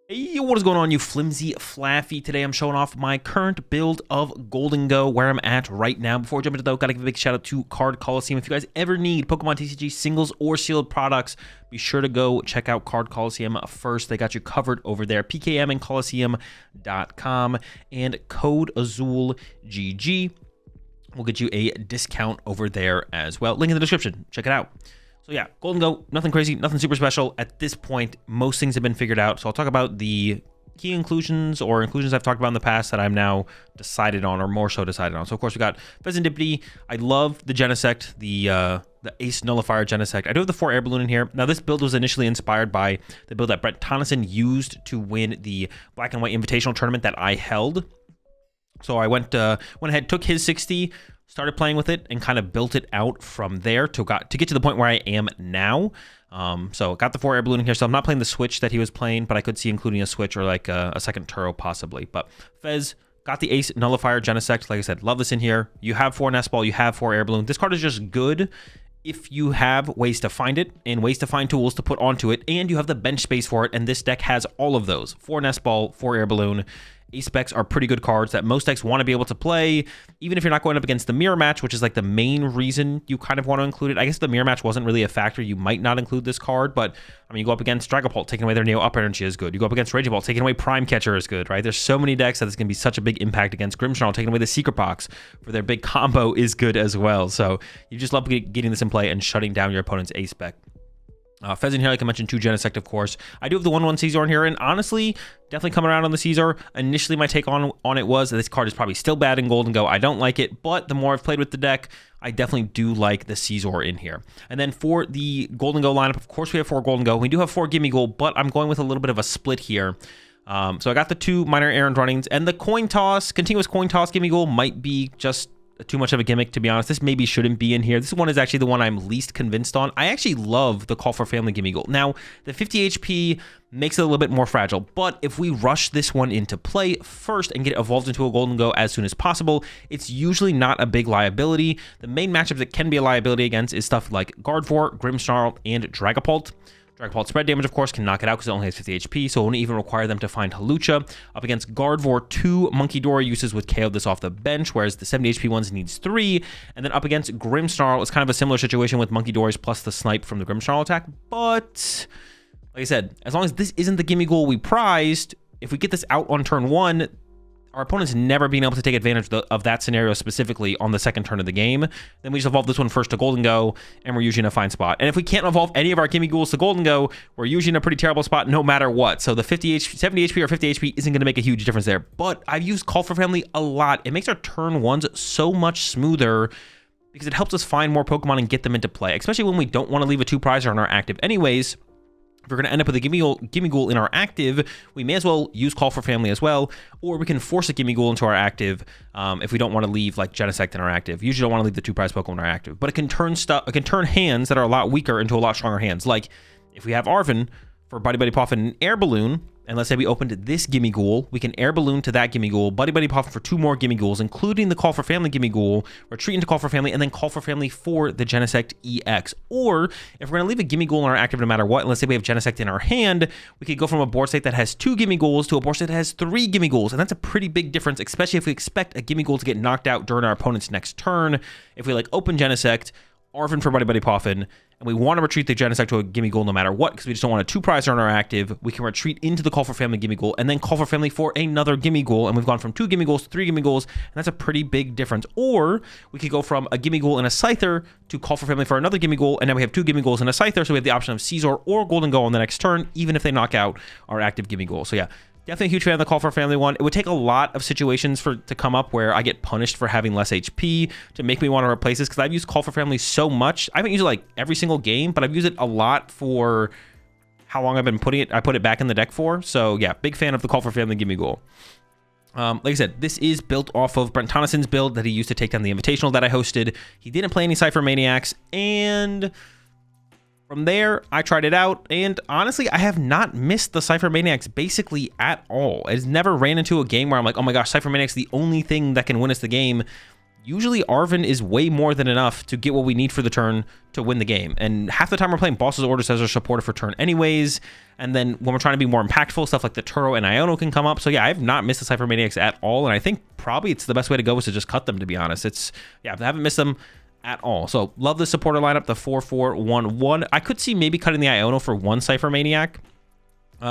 Hey, what is going on, you flimsy flaffy? Today I'm showing off my current build of Gholdengo, where I'm at right now. Before I jump into that, gotta give a big shout out to Card Coliseum. If you guys ever need Pokemon TCG singles or sealed products, be sure to go check out Card Coliseum first. They got you covered over there. PKM and Coliseum.com and code AzulGG will get you a discount over there as well. Link in the description. Check it out. So yeah, Gholdengo, nothing crazy, nothing super special. At this point, most things have been figured out. So I'll talk about the key inclusions or inclusions I've talked about in the past that I'm now decided on, or more so decided on. So of course we got Pheasantipity. I love the Genesect, the Ace Nullifier Genesect. I do have the 4 Air Balloon in here. Now this build was initially inspired by the build that Brent Tonneson used to win the Black and White Invitational Tournament that I held. So I went ahead, took his 60, started playing with it, and kind of built it out from there to get to the point where I am now. So got the 4 Air Balloon in here. So I'm not playing the Switch that he was playing, but I could see including a Switch or like a second Turo possibly. But Fez, got the Ace Nullifier Genesect. Like I said, love this in here. You have 4 Nest Ball, you have 4 Air Balloon. This card is just good if you have ways to find it and ways to find tools to put onto it, and you have the bench space for it. And this deck has all of those: 4 Nest Ball, 4 Air Balloon. Ace specs are pretty good cards that most decks want to be able to play, even if you're not going up against the mirror match, which is like the main reason you kind of want to include it. I guess the mirror match wasn't really a factor. You might not include this card, but I mean, you go up against Dragapult, taking away their Neo Up Energy is good. You go up against Raging Ball, taking away Prime Catcher is good, right? There's so many decks that it's going to be such a big impact against Grimmsnarl, taking away the Secret Box for their big combo is good as well. So you just love getting this in play and shutting down your opponent's Ace spec. Pheasant here, like I mentioned, 2 Genesect, of course. I do have the 1/1 Caesar in here, and honestly, definitely coming around on the Caesar. Initially, my take on it was that this card is probably still bad in Gholdengo. I don't like it, but the more I've played with the deck, I definitely do like the Caesar in here. And then for the Gholdengo lineup, of course, we have 4 Gholdengo. We do have 4 Gimmighoul, but I'm going with a little bit of a split here. So I got the 2 minor errand runnings, and the coin toss, continuous coin toss Gimmighoul might be just too much of a gimmick, to be honest. This maybe shouldn't be in here. This one is actually the one I'm least convinced on. I actually love the Call for Family Gimmighoul. Now, the 50 HP makes it a little bit more fragile, but if we rush this one into play first and get it evolved into a Gholdengo as soon as possible, it's usually not a big liability. The main matchups that can be a liability against is stuff like Gardevoir, Grimmsnarl, and Dragapult. Dragapult spread damage, of course, can knock it out because it only has 50 HP, so it won't even require them to find Hawlucha. Up against Gardevoir, 2 Munkidora uses would KO this off the bench, whereas the 70 HP ones needs 3. And then up against Grimmsnarl, it's kind of a similar situation with Munkidoras plus the snipe from the Grimmsnarl attack. But, like I said, as long as this isn't the Gimmighoul we prized, if we get this out on turn 1, our opponent's never being able to take advantage of that scenario specifically on the second turn of the game. Then we just evolve this one first to Gholdengo, and we're usually in a fine spot. And if we can't evolve any of our Gimmighouls to Gholdengo, we're usually in a pretty terrible spot no matter what. So the 70 HP or 50 HP isn't going to make a huge difference there. But I've used Call for Family a lot. It makes our turn 1s so much smoother because it helps us find more Pokemon and get them into play, especially when we don't want to leave a 2-prizer on our active anyways. If we're going to end up with a Gimmighoul in our active, we may as well use Call for Family as well, or we can force a Gimmighoul into our active if we don't want to leave like Genesect in our active. Usually don't want to leave the 2-prize Pokemon in our active, but it can turn hands that are a lot weaker into a lot stronger hands. Like if we have Arven for Buddy Buddy Poffin and Air Balloon, and let's say we opened this Gimmighoul, we can Air Balloon to that Gimmighoul, Buddy Buddy Poffin for 2 more Gimmighouls, including the Call for Family Gimmighoul, retreat into Call for Family, and then Call for Family for the Genesect EX. Or if we're going to leave a Gimmighoul in our active no matter what, and let's say we have Genesect in our hand, we could go from a board state that has 2 Gimmighouls to a board state that has 3 Gimmighouls, and that's a pretty big difference, especially if we expect a Gimmighoul to get knocked out during our opponent's next turn. If we like open Genesect, Arven for Buddy Buddy Poffin, and we want to retreat the Genesect to a Gimmighoul no matter what, because we just don't want a 2-prizer on our active, we can retreat into the Call for Family Gimmighoul, and then Call for Family for another Gimmighoul, and we've gone from 2 Gimmighouls to 3 Gimmighouls, and that's a pretty big difference. Or we could go from a Gimmighoul and a Scyther to Call for Family for another Gimmighoul, and now we have 2 Gimmighouls and a Scyther, so we have the option of Caesar or Gholdengo on the next turn, even if they knock out our active Gimmighoul. So yeah, definitely a huge fan of the Call for Family one. It would take a lot of situations to come up where I get punished for having less HP to make me want to replace this, because I've used Call for Family so much. I haven't used it like every single game, but I've used it a lot for how long I've been putting it. I put it back in the deck for. So yeah, big fan of the Call for Family Gimmighoul. Like I said, this is built off of Brent Tonneson's build that he used to take down the Invitational that I hosted. He didn't play any Cypher Maniacs, and from there, I tried it out, and honestly, I have not missed the Cypher Maniacs basically at all. It's never ran into a game where I'm like, oh my gosh, Cypher Maniacs the only thing that can win us the game. usually Arven is way more than enough to get what we need for the turn to win the game. And half the time we're playing Boss's Orders as our supporter for turn anyways. And then when we're trying to be more impactful, stuff like the Turo and Iono can come up. So yeah, I have not missed the Cypher Maniacs at all. And I think probably it's the best way to go is to just cut them, to be honest. Yeah, I haven't missed them at all. So love the supporter lineup, the 4-4-1-1. I could see maybe cutting the Iono for one Cypher Maniac.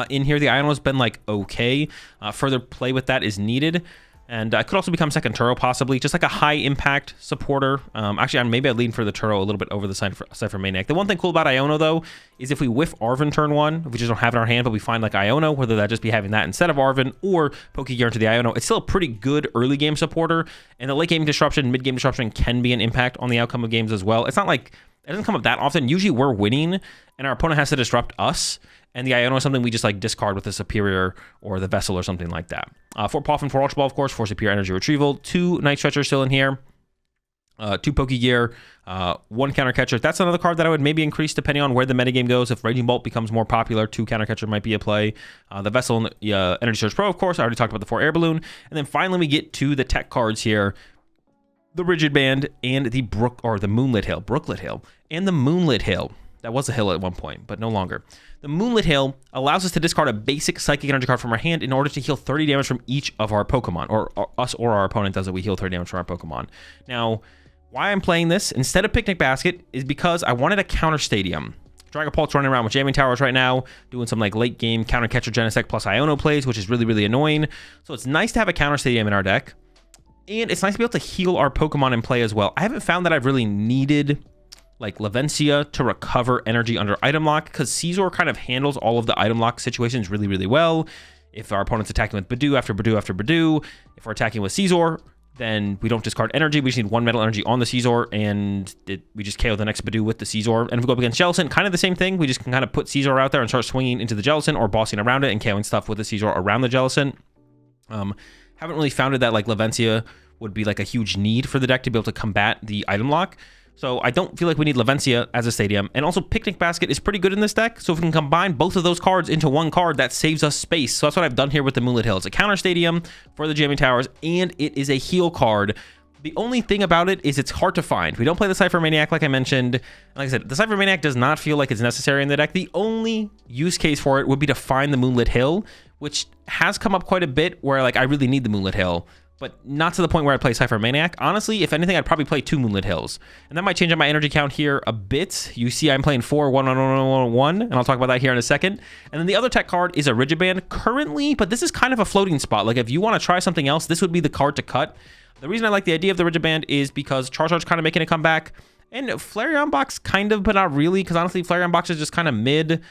In here, the Iono's been like okay. Further play with that is needed. And I could also become second Turo, possibly. Just like a high-impact supporter. Actually, maybe I'd lean for the Turo a little bit over the Cypher Maniac. The one thing cool about Iono, though, is if we whiff Arven turn 1, if we just don't have it in our hand, but we find like Iono, whether that just be having that instead of Arven or Pokegear into the Iono, it's still a pretty good early-game supporter. And the late-game disruption, mid-game disruption can be an impact on the outcome of games as well. It's not like... It doesn't come up that often. Usually we're winning, and our opponent has to disrupt us. And the Iono is something we just like discard with the Superior or the Vessel or something like that. 4 Puff and 4 Ultra Ball, of course, for Superior Energy Retrieval. 2 Night Stretcher still in here. 2 Pokegear. 1 Counter Catcher. That's another card that I would maybe increase depending on where the metagame goes. If Raging Bolt becomes more popular, 2 Counter Catcher might be a play. The Vessel and Energy Surge Pro, of course. I already talked about the 4 Air Balloon. And then finally we get to the tech cards here. The Rigid Band and the Moonlit Hill. Brooklet Hill. And the Moonlit Hill. That was a hill at one point, but no longer. The Moonlit Hill allows us to discard a basic Psychic Energy card from our hand in order to heal 30 damage from each of our Pokemon. Or us or our opponent does it, we heal 30 damage from our Pokemon. Now, why I'm playing this instead of Picnic Basket is because I wanted a counter Stadium. Dragapult's running around with Jamming Towers right now, doing some like late game counter catcher Genesect plus Iono plays, which is really, really annoying. So it's nice to have a counter Stadium in our deck. And it's nice to be able to heal our Pokemon in play as well. I haven't found that I've really needed like Lavencia to recover energy under item lock, because Scizor kind of handles all of the item lock situations really, really well. If our opponent's attacking with Badoo after Badoo after Badoo, if we're attacking with Scizor, then we don't discard energy. We just need 1 metal energy on the Scizor, and we just KO the next Badoo with the Scizor. And if we go up against Jellicent, kind of the same thing. We just can kind of put Scizor out there and start swinging into the Jellicent or bossing around it and KOing stuff with the Scizor around the Jellicent. Haven't really found it that like Lavencia would be like a huge need for the deck to be able to combat the item lock. So I don't feel like we need Lavencia as a Stadium. And also Picnic Basket is pretty good in this deck. So if we can combine both of those cards into one card, that saves us space. So that's what I've done here with the Moonlit Hill. It's a counter Stadium for the Jamming Towers, and it is a heal card. The only thing about it is it's hard to find. We don't play the Cypher Maniac like I mentioned. Like I said, the Cypher Maniac does not feel like it's necessary in the deck. The only use case for it would be to find the Moonlit Hill, which has come up quite a bit where like I really need the Moonlit Hill, but not to the point where I play Cypher Maniac. Honestly, if anything, I'd probably play 2 Moonlit Hills. And that might change up my energy count here a bit. You see I'm playing 4, 1, 1, 1, 1, 1, and I'll talk about that here in a second. And then the other tech card is a Rigid Band currently, but this is kind of a floating spot. Like if you want to try something else, this would be the card to cut. The reason I like the idea of the Rigid Band is because Charizard's kind of making a comeback. And Flareon Box kind of, but not really, because honestly, Flareon Box is just kind of mid.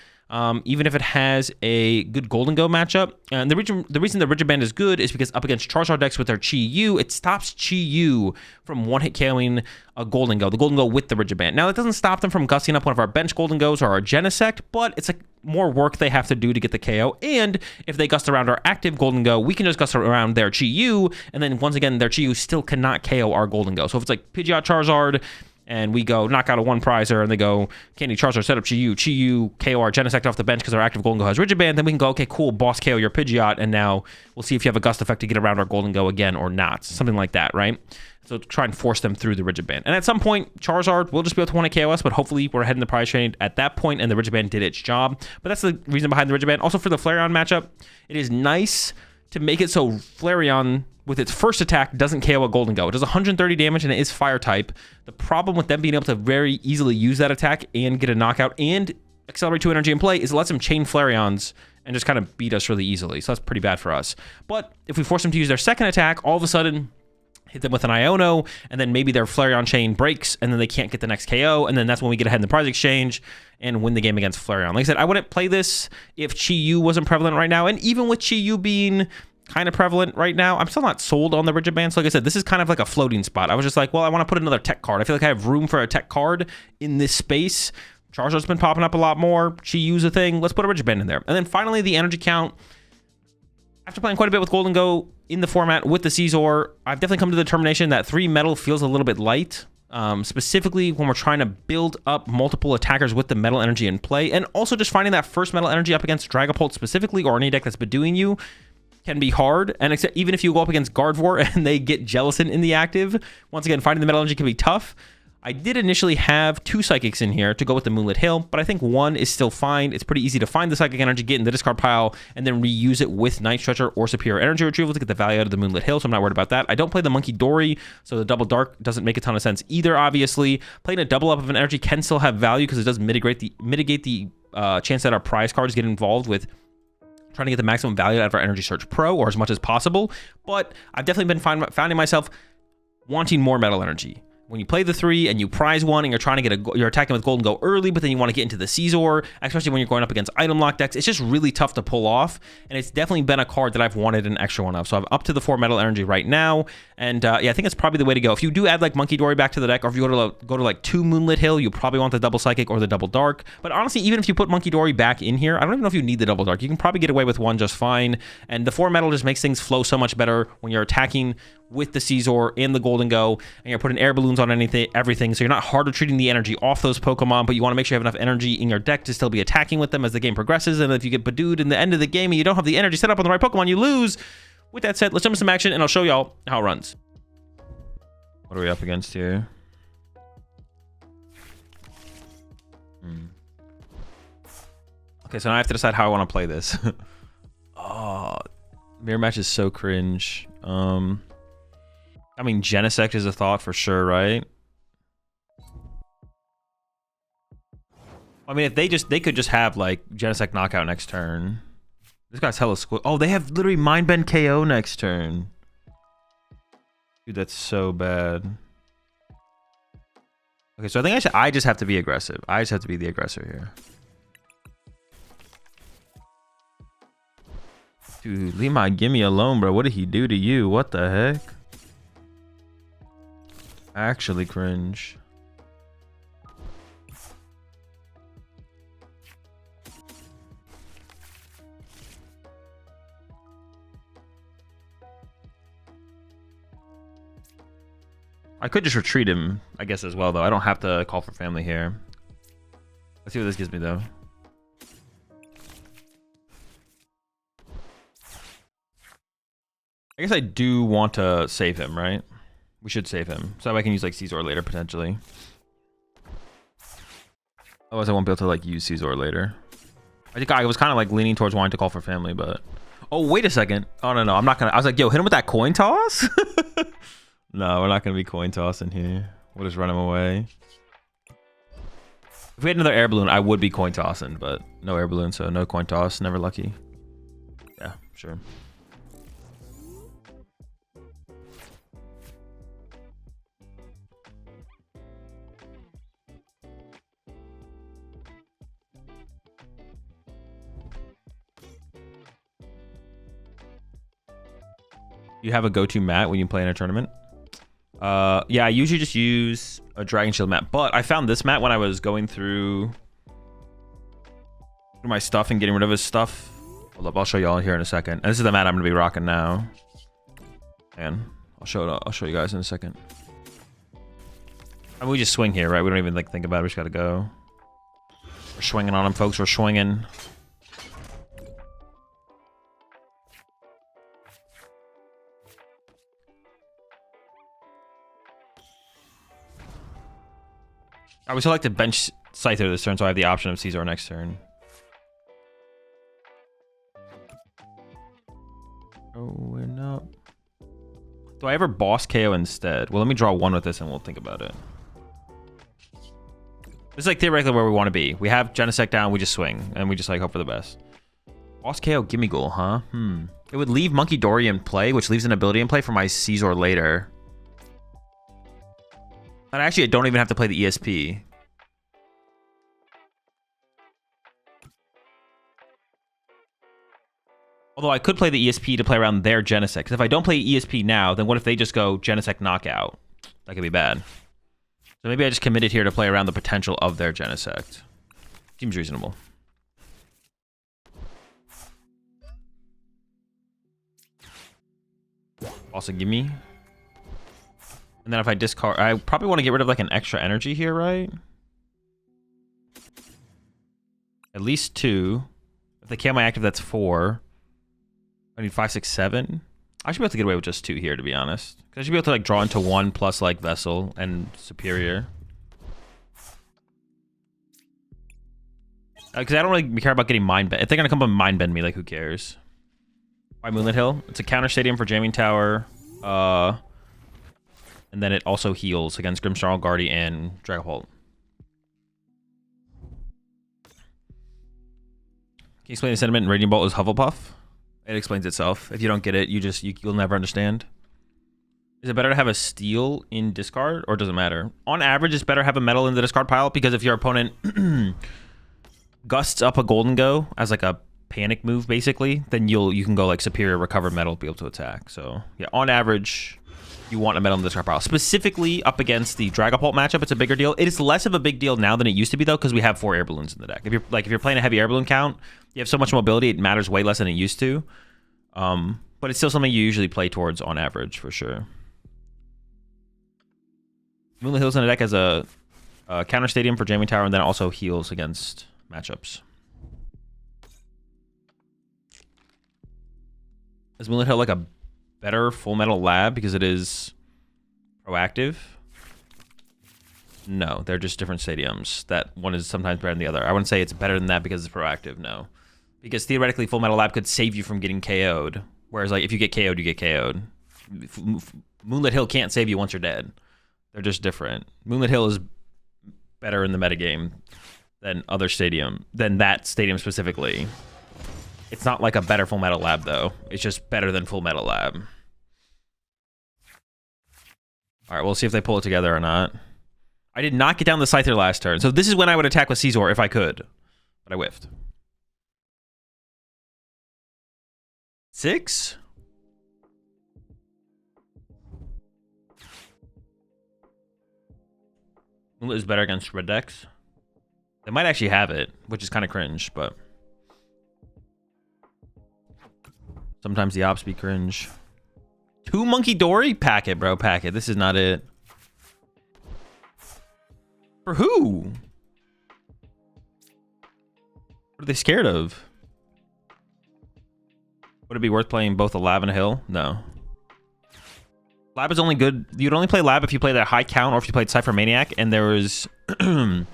Even if it has a good Gholdengo matchup. And the reason the Rigid Band is good is because up against Charizard decks with their Chi-Yu, it stops Chi-Yu from one-hit KOing a Gholdengo, the Gholdengo with the Rigid Band. Now, that doesn't stop them from gussing up one of our bench Gholdengos or our Genesect, but it's like more work they have to do to get the KO. And if they gust around our active Gholdengo, we can just gust around their Chi-Yu, and then once again, their Chi-Yu still cannot KO our Gholdengo. So if it's like Pidgeot Charizard, and we go knock out a 1-prizer, and they go Candy Charizard, set up Chi-Yu, KO our Genesect off the bench because our active Gholdengo has Rigid Band, then we can go, okay, cool, boss KO your Pidgeot, and now we'll see if you have a Gust effect to get around our Gholdengo again or not. Something like that, right? So try and force them through the Rigid Band. And at some point, Charizard will just be able to 1-hit KO us, but hopefully we're ahead in the prize train at that point, and the Rigid Band did its job. But that's the reason behind the Rigid Band. Also for the Flareon matchup, it is nice to make it so Flareon, with its first attack, doesn't KO a Gholdengo. It does 130 damage, and it is Fire type. The problem with them being able to very easily use that attack and get a knockout and accelerate 2 energy in play is it lets them chain Flareons and just kind of beat us really easily. So that's pretty bad for us. But if we force them to use their second attack, all of a sudden hit them with an Iono, and then maybe their Flareon chain breaks, and then they can't get the next KO, and then that's when we get ahead in the prize exchange and win the game against Flareon. Like I said, I wouldn't play this if Chi-Yu wasn't prevalent right now, and even with Chi-Yu being kind of prevalent right now, I'm still not sold on the Rigid Band. So like I said, this is kind of like a floating spot. I was just like, well, I want to put another tech card. I feel like I have room for a tech card in this space. Charizard's been popping up a lot more. Chi-Yu's a thing. Let's put a Rigid Band in there. And then finally, the energy count. After playing quite a bit with Gholdengo in the format with the Scizor, I've definitely come to the determination that 3 metal feels a little bit light. Specifically when we're trying to build up multiple attackers with the metal energy in play. And also just finding that first metal energy up against Dragapult specifically, or any deck that's been doing you. can be hard, and even if you go up against Gardevoir and they get Jellicent in the active, once again, finding the Metal Energy can be tough. I did initially have 2 Psychics in here to go with the Moonlit Hill, but I think 1 is still fine. It's pretty easy to find the Psychic Energy, get in the discard pile, and then reuse it with Night Stretcher or Superior Energy Retrieval to get the value out of the Moonlit Hill, so I'm not worried about that. I don't play the Monkey Dory, so the Double Dark doesn't make a ton of sense either, obviously. Playing a double up of an energy can still have value because it does mitigate the chance that our prize cards get involved with trying to get the maximum value out of our Energy Search Pro, or as much as possible. But I've definitely been finding myself wanting more Metal Energy. When you play the 3 and you prize 1 and you're trying to get you're attacking with Gholdengo early, but then you want to get into the Caesar, especially when you're going up against item lock decks, it's just really tough to pull off. And it's definitely been a card that I've wanted an extra one of. So I'm up to the 4 Metal Energy right now. And yeah, I think it's probably the way to go. If you do add like Monkey Dory back to the deck, or if you go to like 2 Moonlit Hill, you probably want the Double Psychic or the Double Dark. But honestly, even if you put Monkey Dory back in here, I don't even know if you need the Double Dark. You can probably get away with 1 just fine. And the 4 Metal just makes things flow so much better when you're attacking with the Caesar and the Gholdengo, and you're putting air balloons on everything, so you're not hard treating the energy off those Pokemon, but you want to make sure you have enough energy in your deck to still be attacking with them as the game progresses. And if you get Badooed in the end of the game and you don't have the energy set up on the right Pokemon, you lose. With that said, let's jump into some action, and I'll show y'all how it runs. What are we up against here? Okay, so now I have to decide how I want to play this. Oh, mirror match is so cringe. I mean, Genesect is a thought for sure, right? I mean, if they could just have like Genesect knockout next turn. This guy's hella oh, they have literally Mind Bend KO next turn. Dude, that's so bad. Okay, so I think I just have to be aggressive. I just have to be the aggressor here. Dude, leave my Gimme alone, bro. What did he do to you? What the heck? Actually cringe. I could just retreat him, I guess, as well, though. I don't have to call for family here. Let's see what this gives me, though. I guess I do want to save him, right? We should save him. So I can use, like, Caesar later, potentially. Otherwise, I won't be able to, like, use Caesar later. I think I was kind of, like, leaning towards wanting to call for family, but... Oh, wait a second. Oh, no, I'm not going to... I was like, yo, hit him with that coin toss? No, we're not going to be coin tossing here. We'll just run him away. If we had another air balloon, I would be coin tossing, but no air balloon, so no coin toss. Never lucky. Yeah, sure. You have a go-to mat when you play in a tournament? Yeah, I usually just use a Dragon Shield mat, but I found this mat when I was going through my stuff and getting rid of his stuff. Hold up, I'll show y'all here in a second. And this is the mat I'm gonna be rocking now. And I'll show you guys in a second. I mean, we just swing here, right? We don't even like think about it. We just gotta go. We're swinging on him, folks. We're swinging. I would still like to bench Scyther this turn, so I have the option of Caesar next turn. Going up. Do I ever boss KO instead? Well, let me draw one with this and we'll think about it. This is like theoretically where we want to be. We have Genesect down, we just swing, and we just like hope for the best. Boss KO Gimmighoul, huh? It would leave Monkey Dory in play, which leaves an ability in play for my Caesar later. And actually, I don't even have to play the ESP. Although I could play the ESP to play around their Genesect. Because if I don't play ESP now, then what if they just go Genesect knockout? That could be bad. So maybe I just committed here to play around the potential of their Genesect. Seems reasonable. Also, gimme. And then if I discard, I probably want to get rid of like an extra energy here, right? At least 2. If they kill my active, that's 4. I need 5, 6, 7. I should be able to get away with just 2 here, to be honest. Because I should be able to like draw into 1 plus like Vessel and Superior. Because I don't really care about getting Mind Bend. If they're going to come up and Mind Bend me, like, who cares? Why Moonlit Hill? It's a counter stadium for Jamming Tower. And then it also heals against Grimmsnarl, Guardy, and Dragapult. Can you explain the sentiment in Raging Bolt is Hufflepuff? It explains itself. If you don't get it, you'll never understand. Is it better to have a steel in discard, or does it matter? On average, it's better to have a metal in the discard pile, because if your opponent gusts up a Gholdengo as like a panic move, basically, then you can go like Superior, recover metal, be able to attack. So yeah, on average, you want a metal in the discard pile. Specifically up against the Dragapult matchup, it's a bigger deal. It is less of a big deal now than it used to be though, because we have 4 air balloons in the deck. If you're playing a heavy air balloon count, you have so much mobility, it matters way less than it used to. But it's still something you usually play towards on average for sure. Moonlit Hills in the deck as a counter stadium for Jamming Tower, and then also heals against matchups. Is Moonlit Hill like a better Full Metal Lab because it is proactive? No, they're just different stadiums. That one is sometimes better than the other. I wouldn't say it's better than that because it's proactive, no. Because theoretically, Full Metal Lab could save you from getting KO'd. Whereas like if you get KO'd, you get KO'd. Moonlit Hill can't save you once you're dead. They're just different. Moonlit Hill is better in the metagame than that stadium specifically. It's not like a better Full Metal Lab though. It's just better than Full Metal Lab. All right, we'll see if they pull it together or not. I did not get down the Scyther last turn, so this is when I would attack with Caesar if I could, but I whiffed. 6? Moonlit is better against red decks. They might actually have it, which is kind of cringe, but sometimes the ops be cringe. 2 Monkey Dory? Pack it, bro. Pack it. This is not it. For who? What are they scared of? Would it be worth playing both a Lab and a Hill? No. Lab is only good. You'd only play Lab if you play that high count or if you played Cypher Maniac, and there was and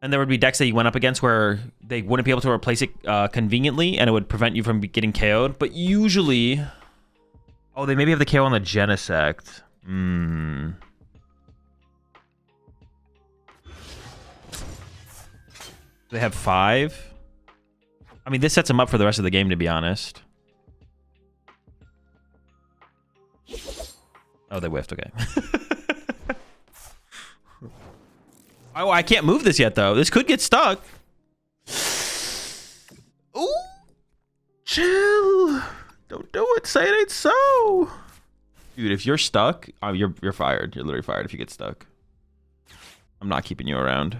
there would be decks that you went up against where they wouldn't be able to replace it conveniently, and it would prevent you from getting KO'd. But usually, oh, they maybe have the KO on the Genesect. They have 5. I mean, this sets them up for the rest of the game, to be honest. Oh, they whiffed. Okay. Oh, I can't move this yet, though. This could get stuck. Ooh. Chill. Don't do it. Say it ain't so. Dude, if you're stuck, you're fired. You're literally fired if you get stuck. I'm not keeping you around.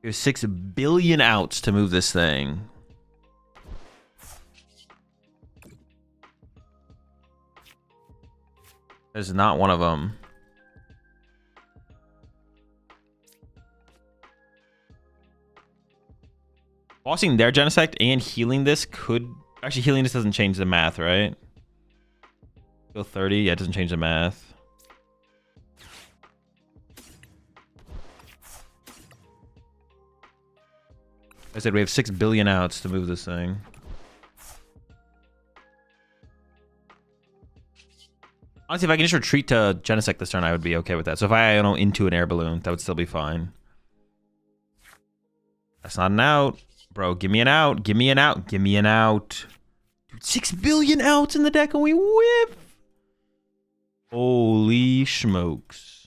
There's 6 billion outs to move this thing. There's not one of them. Bossing their Genesect and healing this could... Actually, healing this doesn't change the math, right? Go 30? Yeah, it doesn't change the math. I said we have 6 billion outs to move this thing. Honestly, if I can just retreat to Genesect this turn, I would be okay with that. So if I go into an air balloon, that would still be fine. That's not an out. Bro, give me an out. Give me an out. Give me an out. Dude, 6 billion outs in the deck and we whip. Holy smokes.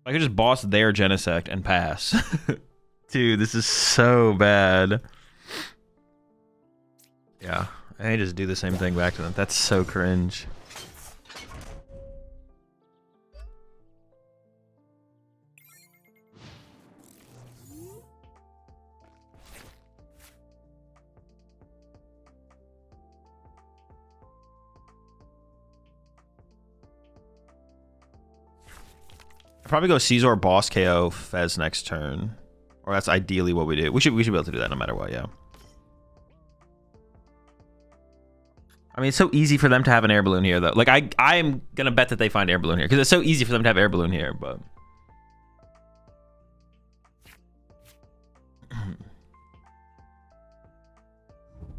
I could just boss their Genesect and pass. Dude, this is so bad. Yeah, I just do the same thing back to them. That's so cringe. Probably go Caesar boss KO Fez next turn. Or that's ideally what we do. We should be able to do that no matter what, yeah. I mean, it's so easy for them to have an air balloon here, though. Like, I'm going to bet that they find air balloon here. Because it's so easy for them to have air balloon here, but...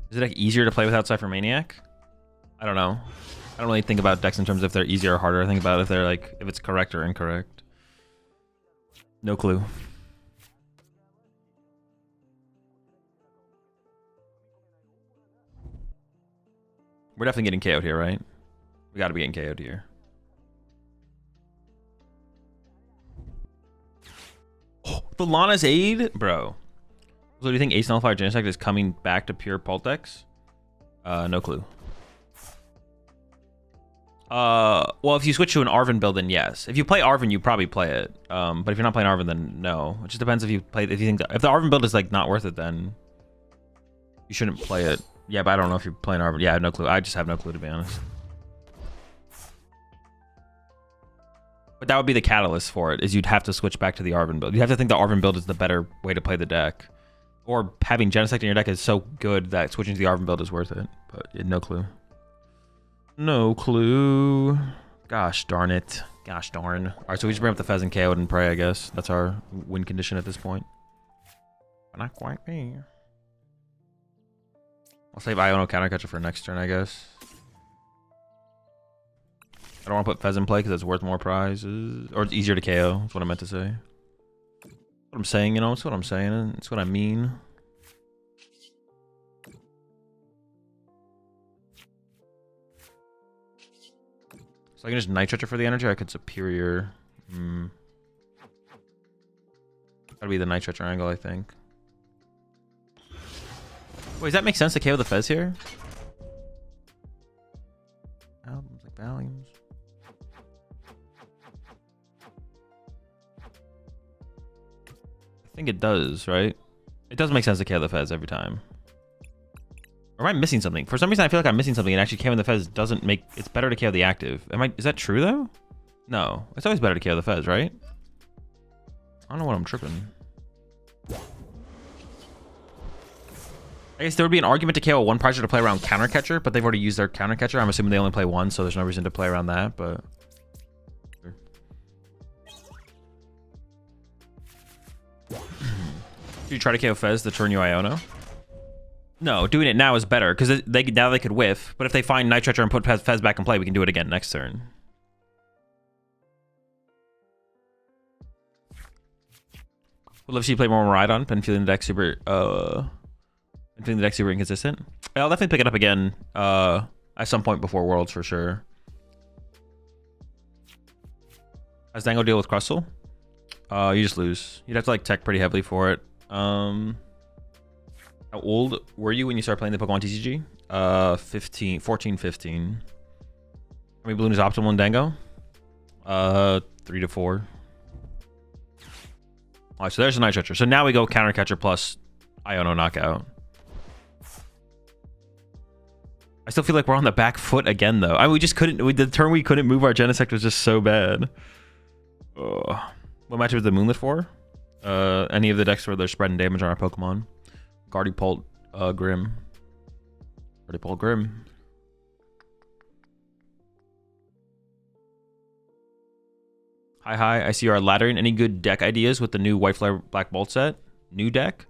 Is it like easier to play without Cypher Maniac? I don't know. I don't really think about decks in terms of if they're easier or harder. I think about if they're like, if it's correct or incorrect. No clue. We're definitely getting KO'd here, right? We gotta be getting KO'd here. Oh, the Lana's Aid? Bro. So do you think Ace Nullifier Genesect is coming back to pure Pult decks? No clue. Well, if you switch to an Arven build, then yes. If you play Arven, you probably play it. But if you're not playing Arven, then no. It just depends if you play. If you think if the Arven build is like not worth it, then you shouldn't play it. Yeah, but I don't know if you're playing Arven. Yeah, I have no clue. I just have no clue, to be honest. But that would be the catalyst for it. Is you'd have to switch back to the Arven build. You have to think the Arven build is the better way to play the deck. Or having Genesect in your deck is so good that switching to the Arven build is worth it. But yeah, no clue. No clue. Gosh darn it. Gosh darn. All right, so we just bring up the Fez and KO and pray, I guess. That's our win condition at this point. But not quite me. I'll save Iono Countercatcher for next turn, I guess. I don't want to put Fez in play because it's worth more prizes. Or it's easier to KO. That's what I meant to say. What I'm saying, you know, it's what I'm saying. It's what I mean. So I can just Night Treacher for the energy. I could Superior. Gotta be the Night Treacher angle, I think. Wait, does that make sense to KO the Fez here? Albums like volumes. I think it does, right? It does make sense to KO the Fez every time. Or am I missing something? For some reason, I feel like I'm missing something, and actually KOing the Fez doesn't make... It's better to KO the active. Is that true, though? No. It's always better to KO the Fez, right? I don't know what I'm tripping. I guess there would be an argument to KO a one prizer to play around Countercatcher, but they've already used their Countercatcher. I'm assuming they only play one, so there's no reason to play around that, but... Should you try to KO Fez the turn you Iono? No, doing it now is better, because now they could whiff, but if they find Night Treacher and put Fez back in play, we can do it again next turn. Would love to see you play more Rhydon, been feeling the deck super, inconsistent. I'll definitely pick it up again, at some point before Worlds, for sure. Has Dango deal with Crustle? You just lose. You'd have to, like, tech pretty heavily for it. How old were you when you started playing the Pokemon TCG? 14, 15. How many balloon is optimal in Dango? 3 to 4. All right, so there's a Night Treacher. So now we go Countercatcher plus Iono Knockout. I still feel like we're on the back foot again, though. I mean, we just couldn't... the turn we couldn't move our Genesect was just so bad. What matchup is the Moonlit for? Any of the decks where they're spreading damage on our Pokemon. Gardevoir, Grim. Gardevoir, Grim. Hi, I see you are laddering. Any good deck ideas with the new White Flare Black Bolt set? New deck?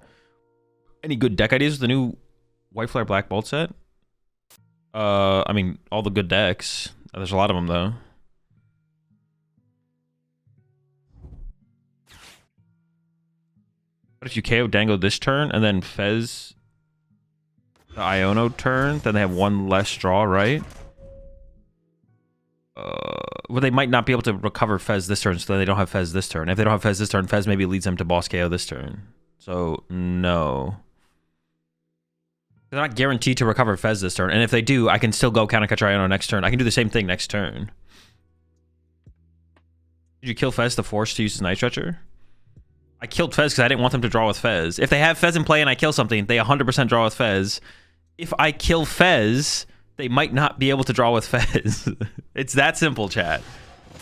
Any good deck ideas with the new White Flare Black Bolt set? I mean, all the good decks. There's a lot of them, though. But if you KO Dango this turn and then Fez the Iono turn, then they have one less draw, right? Well, they might not be able to recover Fez this turn, so they don't have Fez this turn. If they don't have Fez this turn, Fez maybe leads them to boss KO this turn. So, no. They're not guaranteed to recover Fez this turn. And if they do, I can still go Countercatcher Iono next turn. I can do the same thing next turn. Did you kill Fez to force to use his Night Treacher? I killed Fez because I didn't want them to draw with Fez. If they have Fez in play and I kill something, they 100% draw with Fez. If I kill Fez, they might not be able to draw with Fez. It's that simple, chat.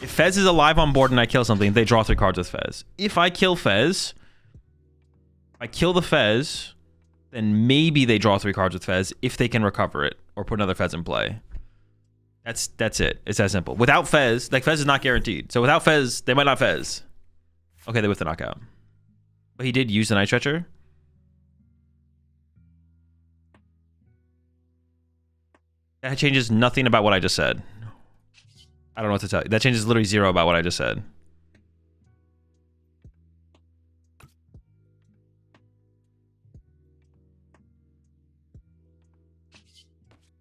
If Fez is alive on board and I kill something, they draw 3 cards with Fez. If I kill Fez, I kill the Fez, then maybe they draw 3 cards with Fez if they can recover it or put another Fez in play. That's it. It's that simple. Without Fez, like Fez is not guaranteed. So without Fez, they might not Fez. Okay, they whiffed the knockout. But he did use the Night Stretcher. That changes nothing about what I just said. I don't know what to tell you. That changes literally 0 about what I just said.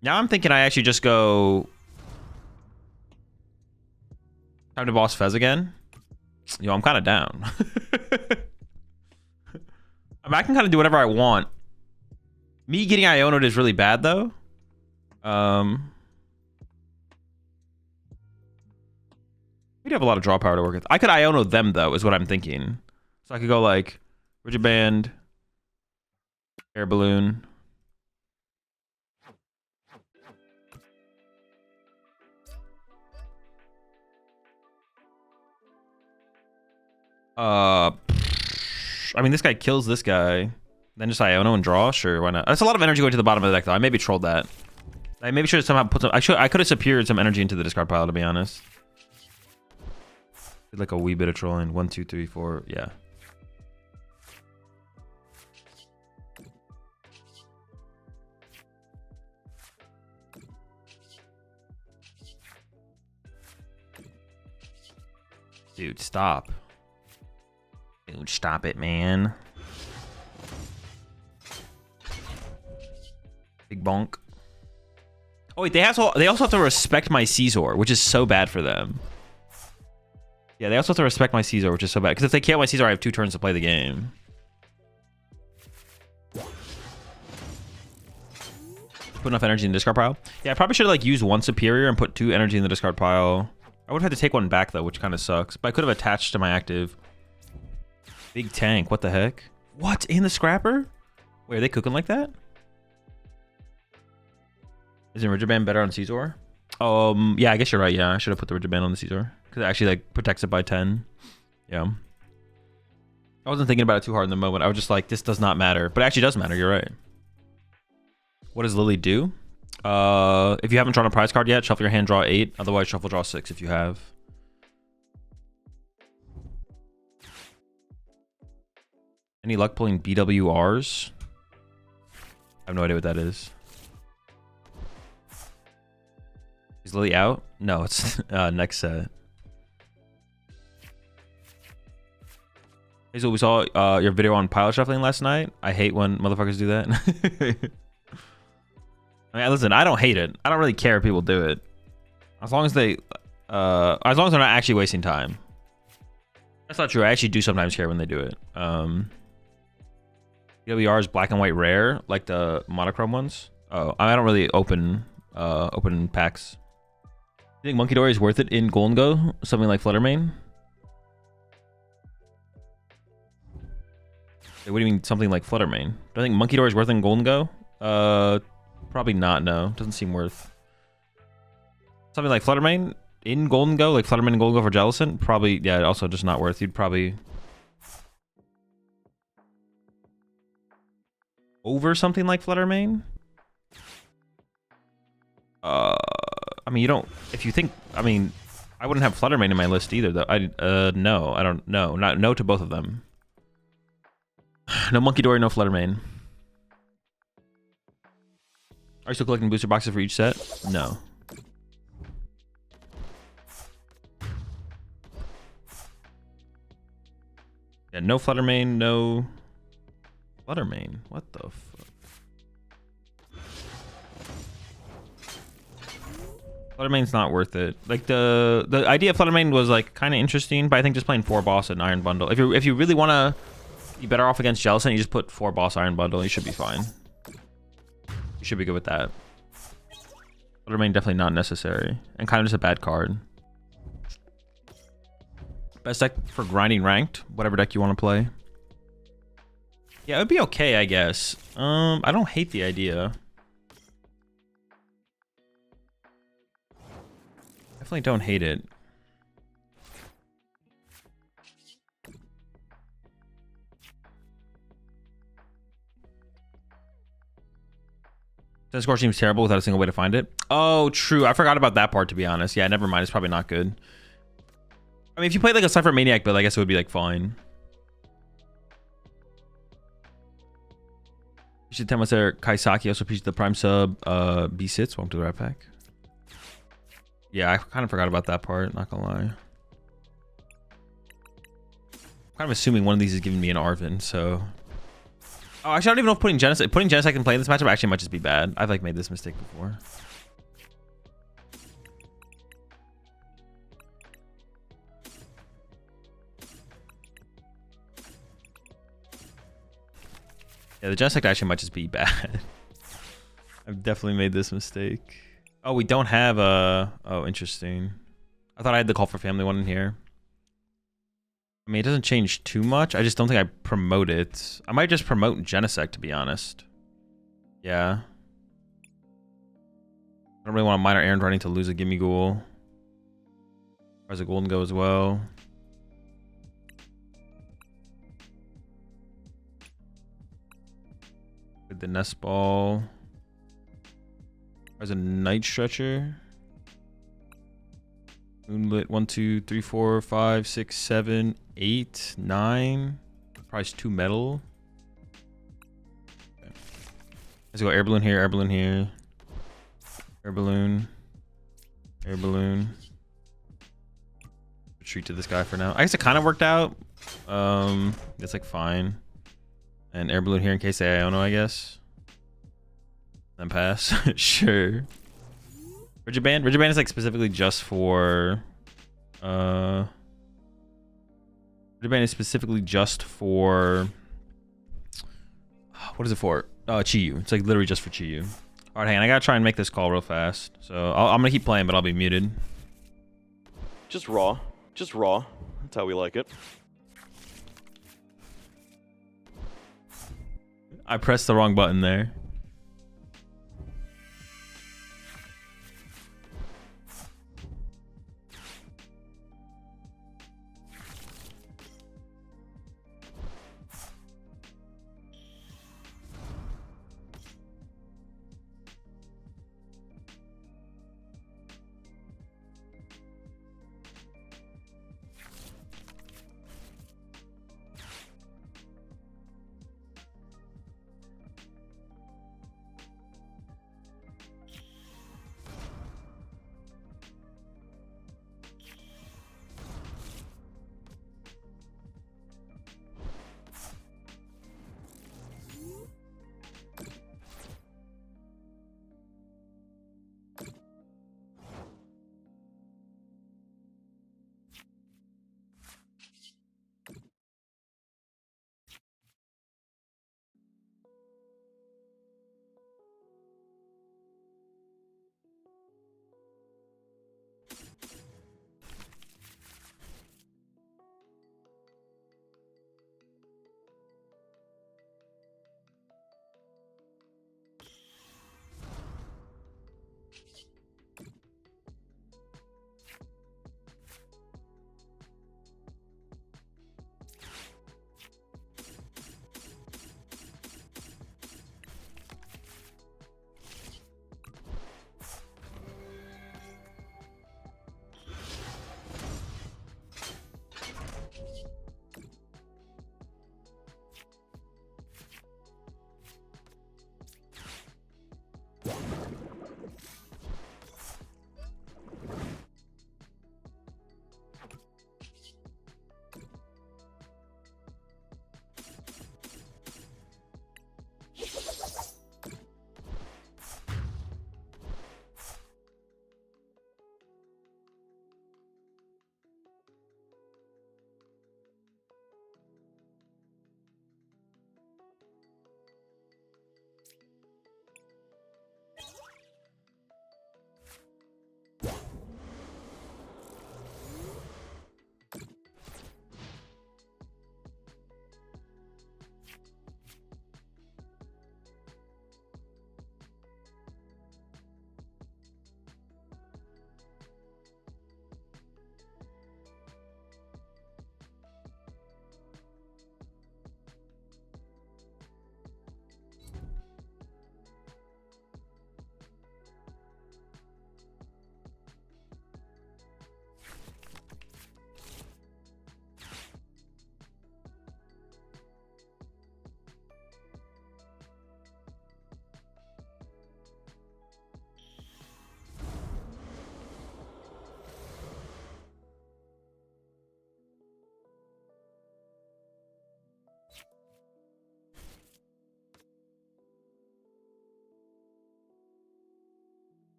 Now I'm thinking I actually just go... Time to boss Fez again. Yo, I'm kind of down. I mean, I can kind of do whatever I want. Me getting Iono'd is really bad, though. We'd have a lot of draw power to work with. I could Iono them, though, is what I'm thinking. So I could go, like, Rigid Band, Air Balloon... I mean, this guy kills this guy. Then just Iono and draw? Sure, why not? That's a lot of energy going to the bottom of the deck, though. I maybe trolled that. I maybe should have somehow put some... I could have superior some energy into the discard pile, to be honest. Did like a wee bit of trolling. 1, 2, 3, 4. Yeah. Dude, stop. Dude, stop it, man. Big bonk. Oh wait, they also have to respect my Caesar, which is so bad for them. Yeah, they also have to respect my Caesar, which is so bad. Because if they kill my Caesar, I have 2 turns to play the game. Put enough energy in the discard pile. Yeah, I probably should have like used 1 superior and put 2 energy in the discard pile. I would have had to take 1 back though, which kind of sucks. But I could have attached to my active. Big tank, what the heck? What? In the scrapper? Wait, are they cooking like that? Isn't Rigid Band better on Caesar? Yeah, I guess you're right. Yeah, I should have put the Rigid Band on the Caesar. Because it actually like protects it by 10. Yeah. I wasn't thinking about it too hard in the moment. I was just like, this does not matter. But it actually does matter, you're right. What does Lily do? If you haven't drawn a prize card yet, shuffle your hand, draw 8. Otherwise, shuffle, draw 6 if you have. Any luck pulling BWRs? I have no idea what that is. Is Lily out? No, it's next set. Hazel, we saw your video on pile shuffling last night. I hate when motherfuckers do that. I mean, listen, I don't hate it. I don't really care if people do it. As long as they're not actually wasting time. That's not true. I actually do sometimes care when they do it. BWR is black and white rare, like the monochrome ones. Oh, I don't really open packs. You think Monkey Dory is worth it in Gholdengo? Something like Fluttermane? Wait, what do you mean something like Fluttermane? Do I think Monkey Dory is worth it in Gholdengo? Probably not, no. Doesn't seem worth. Something like Fluttermane in Gholdengo, like Fluttermane and Gholdengo for Jellicent? Probably, yeah, also just not worth. You'd probably... over something like Fluttermane? I mean, you don't... If you think... I mean, I wouldn't have Fluttermane in my list either, though. No, I don't... No, no to both of them. No Monkey Dory, no Fluttermane. Are you still collecting booster boxes for each set? No. Yeah, no Fluttermane, no... Fluttermane? What the fuck? Fluttermane's not worth it. Like the idea of Fluttermane was like kind of interesting, but I think just playing 4 boss and Iron Bundle. If you really want to be better off against Jellicent, you just put 4 boss Iron Bundle. You should be fine. You should be good with that. Fluttermane definitely not necessary and kind of just a bad card. Best deck for grinding ranked, whatever deck you want to play. Yeah, it would be okay, I guess. I don't hate the idea. Definitely don't hate it. Ten score seems terrible without a single way to find it. Oh, true. I forgot about that part, to be honest. Yeah, never mind. It's probably not good. I mean, if you played like a Cypher Maniac build, I guess it would be like fine. You should tell us there. Kaisaki also appreciate the Prime sub. B6. Welcome to the Rat Pack. Yeah, I kind of forgot about that part. Not gonna lie. I'm kind of assuming one of these is giving me an Arvin, so. Oh, actually, I don't even know if putting Genesect in play in this matchup actually might just be bad. I've like made this mistake before. Yeah, the Genesect actually might just be bad. I've definitely made this mistake. Oh, we don't have a... Oh, interesting. I thought I had the Call for Family one in here. I mean, it doesn't change too much. I just don't think I promote it. I might just promote Genesect, to be honest. Yeah. I don't really want a minor errand running to lose a Gimmighoul. There's a Gholdengo as well. With the Nest Ball. There's a Night Stretcher. Moonlit 1, 2, 3, 4, 5, 6, 7, 8, 9. Price 2 metal. Okay. Let's go air balloon here, air balloon here. Air balloon. Air balloon. Retreat to this guy for now. I guess it kind of worked out. It's like fine. And air balloon here in case they Iono, I guess. Then pass. Sure. Rigid Band is like specifically just for Rigid Band is specifically just for what is it for? Chi-Yu. It's like literally just for Chi-Yu. All right, hang on. I gotta try and make this call real fast. So I'm gonna keep playing, but I'll be muted. Just raw. Just raw. That's how we like it. I pressed the wrong button there.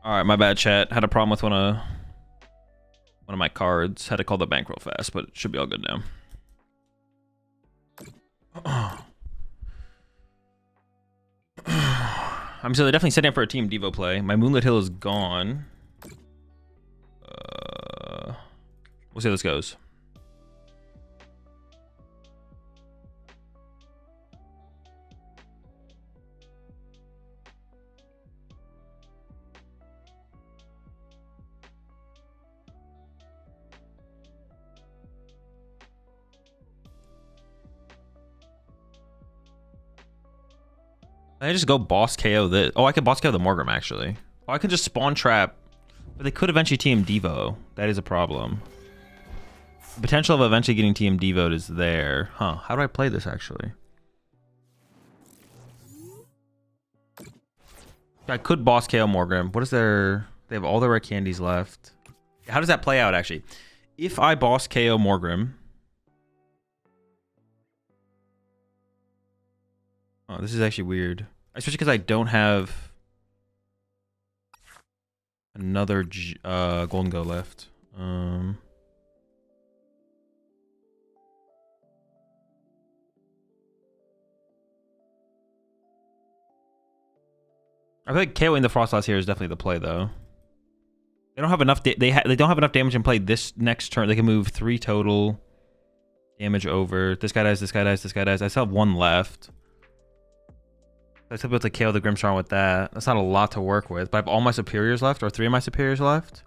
All right, my bad, chat. Had a problem with one of my cards. Had to call the bank real fast, but it should be all good now. I'm so they're definitely setting up for a Team Devo play. My Moonlit Hill is gone. We'll see how this goes. I just go boss KO this. Oh, I could boss KO the Morgrim actually. Oh, I could just spawn trap, but they could eventually team Devo. That is a problem. The potential of eventually getting team Devo'd is there. Huh? How do I play this actually? I could boss KO Morgrim. What is their? They have all their red candies left. How does that play out actually? If I boss KO Morgrim, Oh, this is actually weird. Especially because I don't have another Gholdengo left. I feel like KOing the Frostlass here is definitely the play, though. They don't have enough. They don't have enough damage in play this next turn. They can move 3 total damage over. This guy dies. This guy dies. This guy dies. I still have 1 left. I still be able to KO the Grimmsnarl with that. That's not a lot to work with, but I have all my superiors left, or 3 of my superiors left.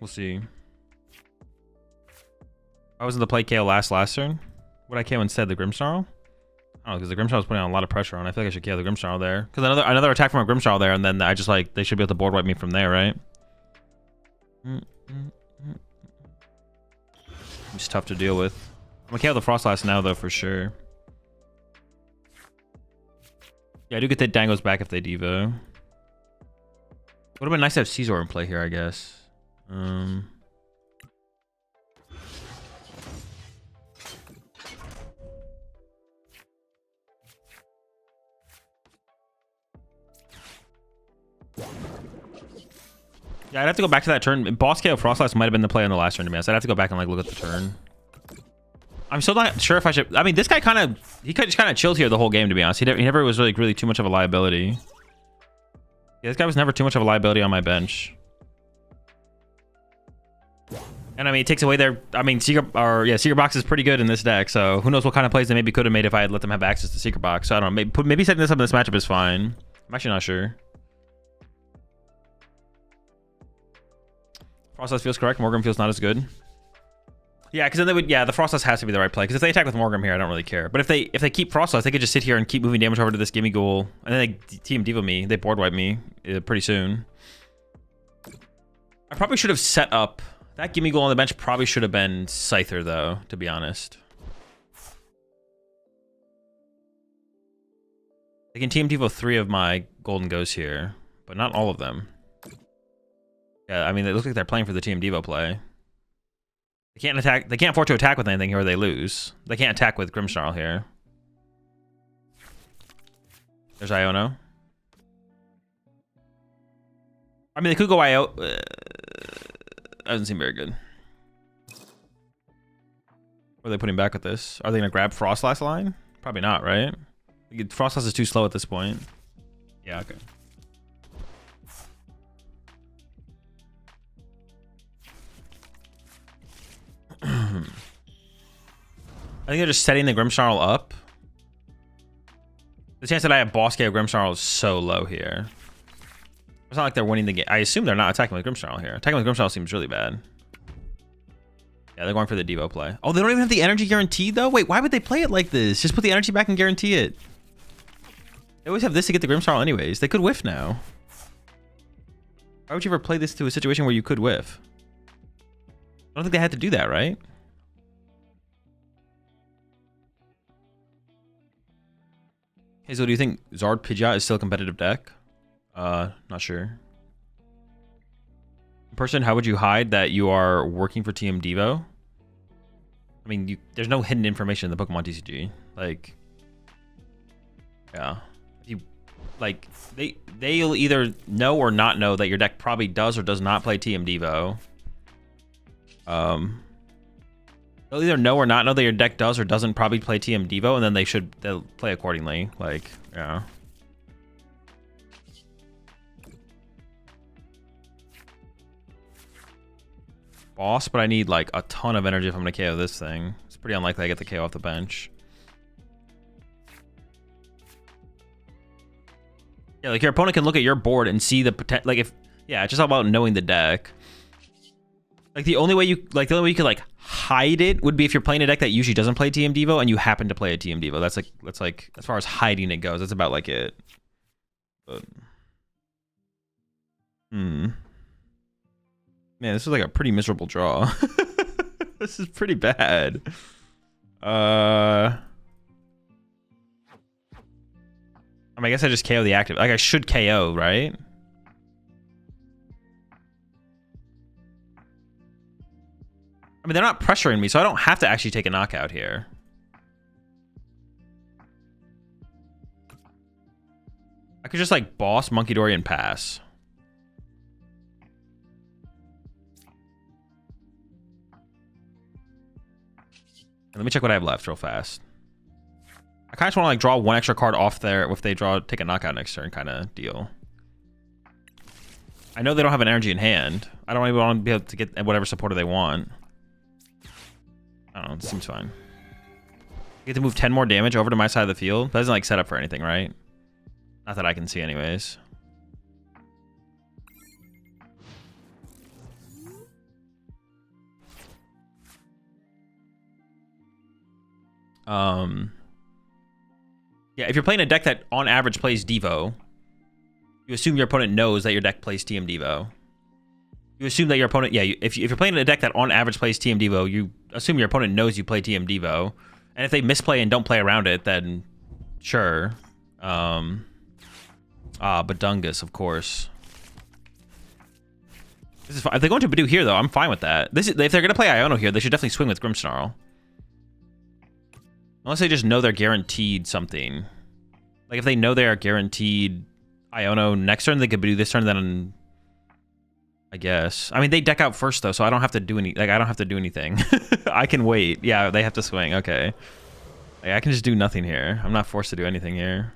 We'll see. I was in the play KO last turn. What I KO instead? The Grimmsnarl? I don't know, because the Grimmsnarl was putting on a lot of pressure on. I feel like I should KO the Grimmsnarl there. Because another attack from a Grimmsnarl there, and then I just like, they should be able to board wipe me from there, right? It's tough to deal with. I'm gonna KO the Frostlass now, though, for sure. Yeah, I do get the Dangos back if they Devo. Would have been nice to have Caesar in play here, I guess. Yeah, I'd have to go back to that turn. Boss KO Frostlass might have been the play on the last turn to me. I'd have to go back and like look at the turn. I'm still not sure if I should. I mean, this guy he just kind of chilled here the whole game, to be honest. He never was really too much of a liability. Yeah, this guy was never too much of a liability on my bench. And I mean, it takes away their. I mean, Secret Box is pretty good in this deck. So who knows what kind of plays they maybe could have made if I had let them have access to Secret Box. So I don't know. Maybe setting this up in this matchup is fine. I'm actually not sure. Frostlass feels correct. Morgan feels not as good. Yeah, because then they would. Yeah, the Frostlass has to be the right play. Because if they attack with Morgan here, I don't really care. But if they keep Frostlass, they could just sit here and keep moving damage over to this Gimmighoul, and then they Team Diva me. They board wipe me pretty soon. I probably should have set up that Gimmighoul on the bench. Probably should have been Scyther though, to be honest. They can Team Diva 3 of my Gholdengos here, but not all of them. Yeah, I mean, it looks like they're playing for the Team Devo play. They can't attack. They can't afford to attack with anything here or they lose. They can't attack with Grimmsnarl here. There's Iono. I mean, they could go IO. Doesn't seem very good. What are they putting back with this? Are they going to grab Frostlass line? Probably not, right? Frostlass is too slow at this point. Yeah, okay. I think they're just setting the Grimmsnarl up. The chance that I have Boss KO Grimmsnarl is so low here. It's not like they're winning the game. I assume they're not attacking with Grimmsnarl here. Attacking with Grimmsnarl seems really bad. Yeah, they're going for the Devo play. Oh, they don't even have the energy guaranteed, though? Wait, why would they play it like this? Just put the energy back and guarantee it. They always have this to get the Grimmsnarl anyways. They could whiff now. Why would you ever play this to a situation where you could whiff? I don't think they had to do that, right? Hazel, do you think Zard Pidgeot is still a competitive deck? Not sure. In person, how would you hide that you are working for TM Devo? I mean, there's no hidden information in the PokemonTCG. Like, yeah. They'll either know or not know that your deck probably does or does not play TM Devo. They'll either know or not know that your deck does or doesn't probably play TM Devo, and then they'll play accordingly. Like, yeah. Boss, but I need like a ton of energy if I'm gonna KO this thing. It's pretty unlikely I get the KO off the bench. Yeah, like your opponent can look at your board and see the potential. Like it's just all about knowing the deck. Like the only way you could like hide it would be if you're playing a deck that usually doesn't play TM Devo and you happen to play a TM Devo. That's like as far as hiding it goes. That's about like it. But man, this is like a pretty miserable draw. This is pretty bad. I mean, I guess I just KO the active. Like I should KO, right? I mean, they're not pressuring me, so I don't have to actually take a knockout here. I could just, like, boss Monkey Dory and pass. Let me check what I have left real fast. I kind of just want to, like, draw one extra card off there if they take a knockout next turn kind of deal. I know they don't have an energy in hand. I don't even want to be able to get whatever supporter they want. I don't know. It seems fine. I get to move 10 more damage over to my side of the field. That doesn't, like, set up for anything, right? Not that I can see anyways. Yeah, if you're playing a deck that on average plays Devo, you assume your opponent knows that your deck plays TM Devo. You assume that your opponent, yeah, if you're playing a deck that on average plays TM Devo, you assume your opponent knows you play TM Devo. And if they misplay and don't play around it, then sure. Badungus, of course. This is fine. If they go into Badu here, though, I'm fine with that. If they're going to play Iono here, they should definitely swing with Grimmsnarl. Unless they just know they're guaranteed something. Like, if they know they are guaranteed Iono next turn, they could do this turn, then I guess. I mean, they deck out first, though, so I don't have to do I don't have to do anything. I can wait. Yeah, they have to swing. Okay. Like, I can just do nothing here. I'm not forced to do anything here.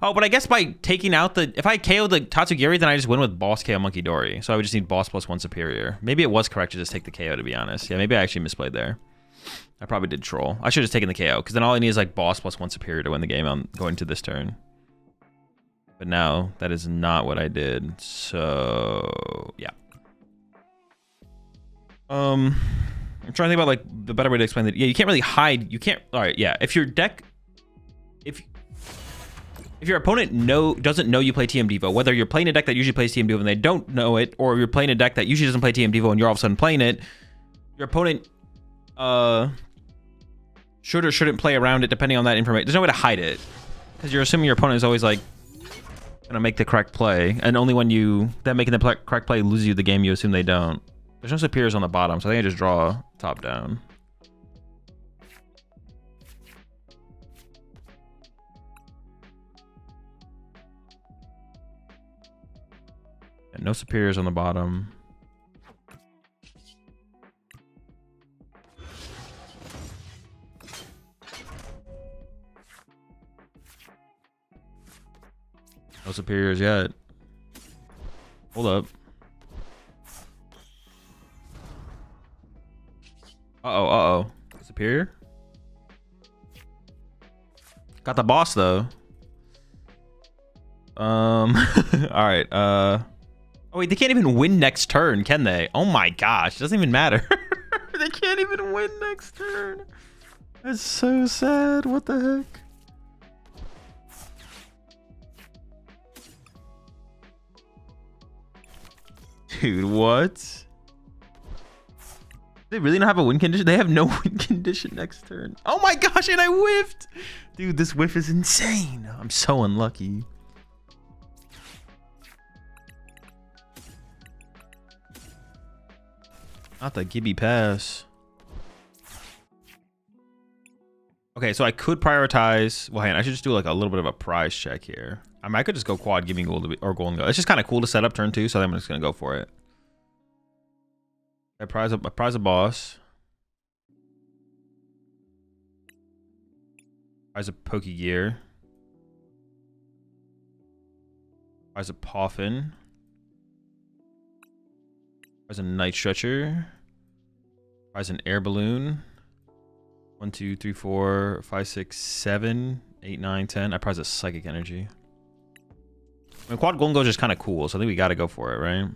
Oh, but I guess by taking out if I KO the Tatsugiri, then I just win with boss KO Monkey Dory. So I would just need boss plus 1 superior. Maybe it was correct to just take the KO, to be honest. Yeah, maybe I actually misplayed there. I probably did troll. I should have just taken the KO, because then all I need is like boss plus 1 superior to win the game on going to this turn. But now, that is not what I did. So, yeah. I'm trying to think about like the better way to explain that. Yeah, you can't really hide. You can't. All right, yeah. If your deck, if your opponent doesn't know you play TM Devo, whether you're playing a deck that usually plays TM Devo and they don't know it, or you're playing a deck that usually doesn't play TM Devo and you're all of a sudden playing it, your opponent should or shouldn't play around it depending on that information. There's no way to hide it, because you're assuming your opponent is always like gonna make the correct play, and only when them making the correct play loses you the game, you assume they don't. There's no superiors on the bottom, so I think I just draw top down. Yeah, no superiors on the bottom. No superiors yet. Hold up. Uh-oh. Superior? Got the boss, though. Alright, oh, wait, they can't even win next turn, can they? Oh my gosh, it doesn't even matter. They can't even win next turn. That's so sad. What the heck? Dude, what? They really don't have a win condition? They have no win condition next turn. Oh my gosh, and I whiffed! Dude, this whiff is insane. I'm so unlucky. Not the Gibby pass. Okay, so I could prioritize. Well, hang on, I should just do like a little bit of a prize check here. I mean, I could just go quad Gimmighoul or Gholdengo. It's just kind of cool to set up turn 2, so I'm just gonna go for it. I prize a boss. Prize a Pokegear. Prize a Poffin. Prize a Night Stretcher. Prize an Air Balloon. 1, 2, 3, 4, 5, 6, 7, 8, 9, 10. I prize a Psychic Energy. I mean, quad Gholdengo is just kind of cool, so I think we got to go for it, right?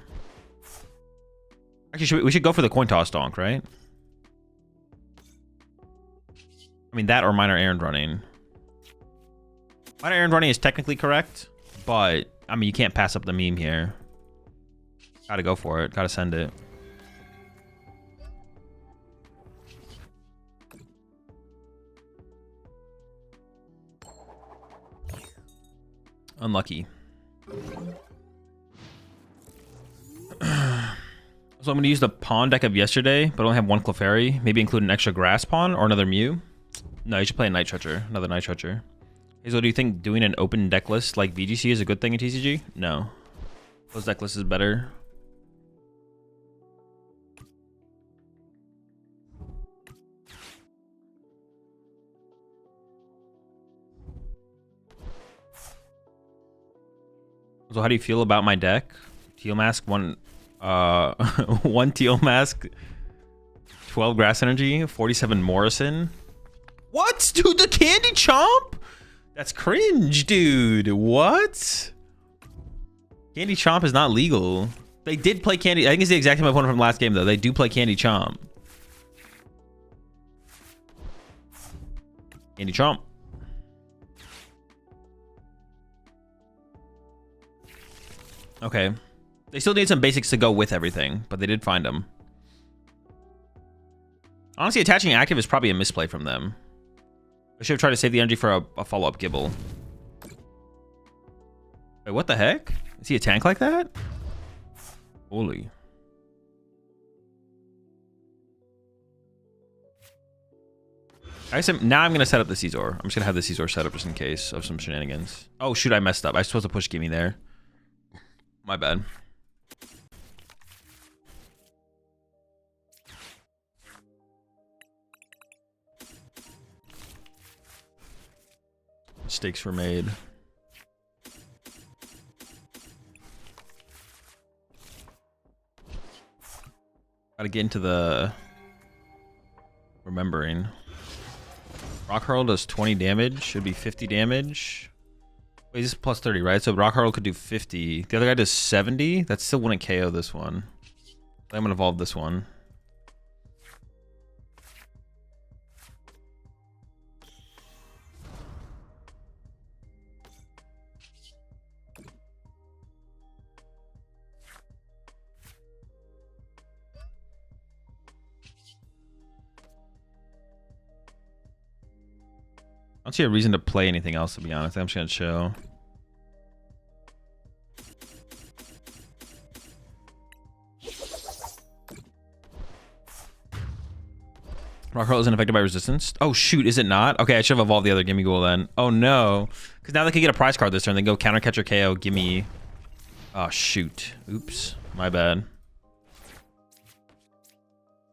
Actually, we should go for the coin toss donk, right? I mean, that or minor errand running. Minor errand running is technically correct, but I mean, you can't pass up the meme here. Gotta go for it. Gotta send it. Unlucky. I was So I'm going to use the pawn deck of yesterday, but only have one Clefairy. Maybe include an extra grass pawn or another Mew. No, you should play a Night Treacher. Another Night Treacher. Hazel, do you think doing an open deck list like VGC is a good thing in TCG? No. Closed deck list is better. So how do you feel about my deck? Teal Mask, one Teal Mask, 12 Grass Energy, 47 Morrison. What? Dude, the Candy Chomp? That's cringe, dude. What? Candy Chomp is not legal. They did play Candy. I think it's the exact same opponent from last game, though. They do play Candy Chomp. Candy Chomp. Okay. They still need some basics to go with everything, but they did find them. Honestly, attaching active is probably a misplay from them. I should have tried to save the energy for a follow-up Gimmighoul. Wait, what the heck? Is he a tank like that? Holy. Now I'm going to set up the Caesar. I'm just going to have the Caesar set up just in case of some shenanigans. Oh, shoot, I messed up. I was supposed to push Gimme there. My bad. Mistakes were made. Gotta get into the remembering. Rock Hurl does 20 damage. Should be 50 damage. Wait, this is plus 30, right? So Rock Hurl could do 50. The other guy does 70. That still wouldn't KO this one. I'm gonna evolve this one. I don't see a reason to play anything else, to be honest. I'm just gonna chill. Rock Hurl isn't affected by resistance. Oh shoot, is it not? Okay, I should have evolved the other Gimmighoul then. Oh no, because now they can get a prize card this turn. They go counter catcher KO. Gimme. Oh shoot. Oops, my bad.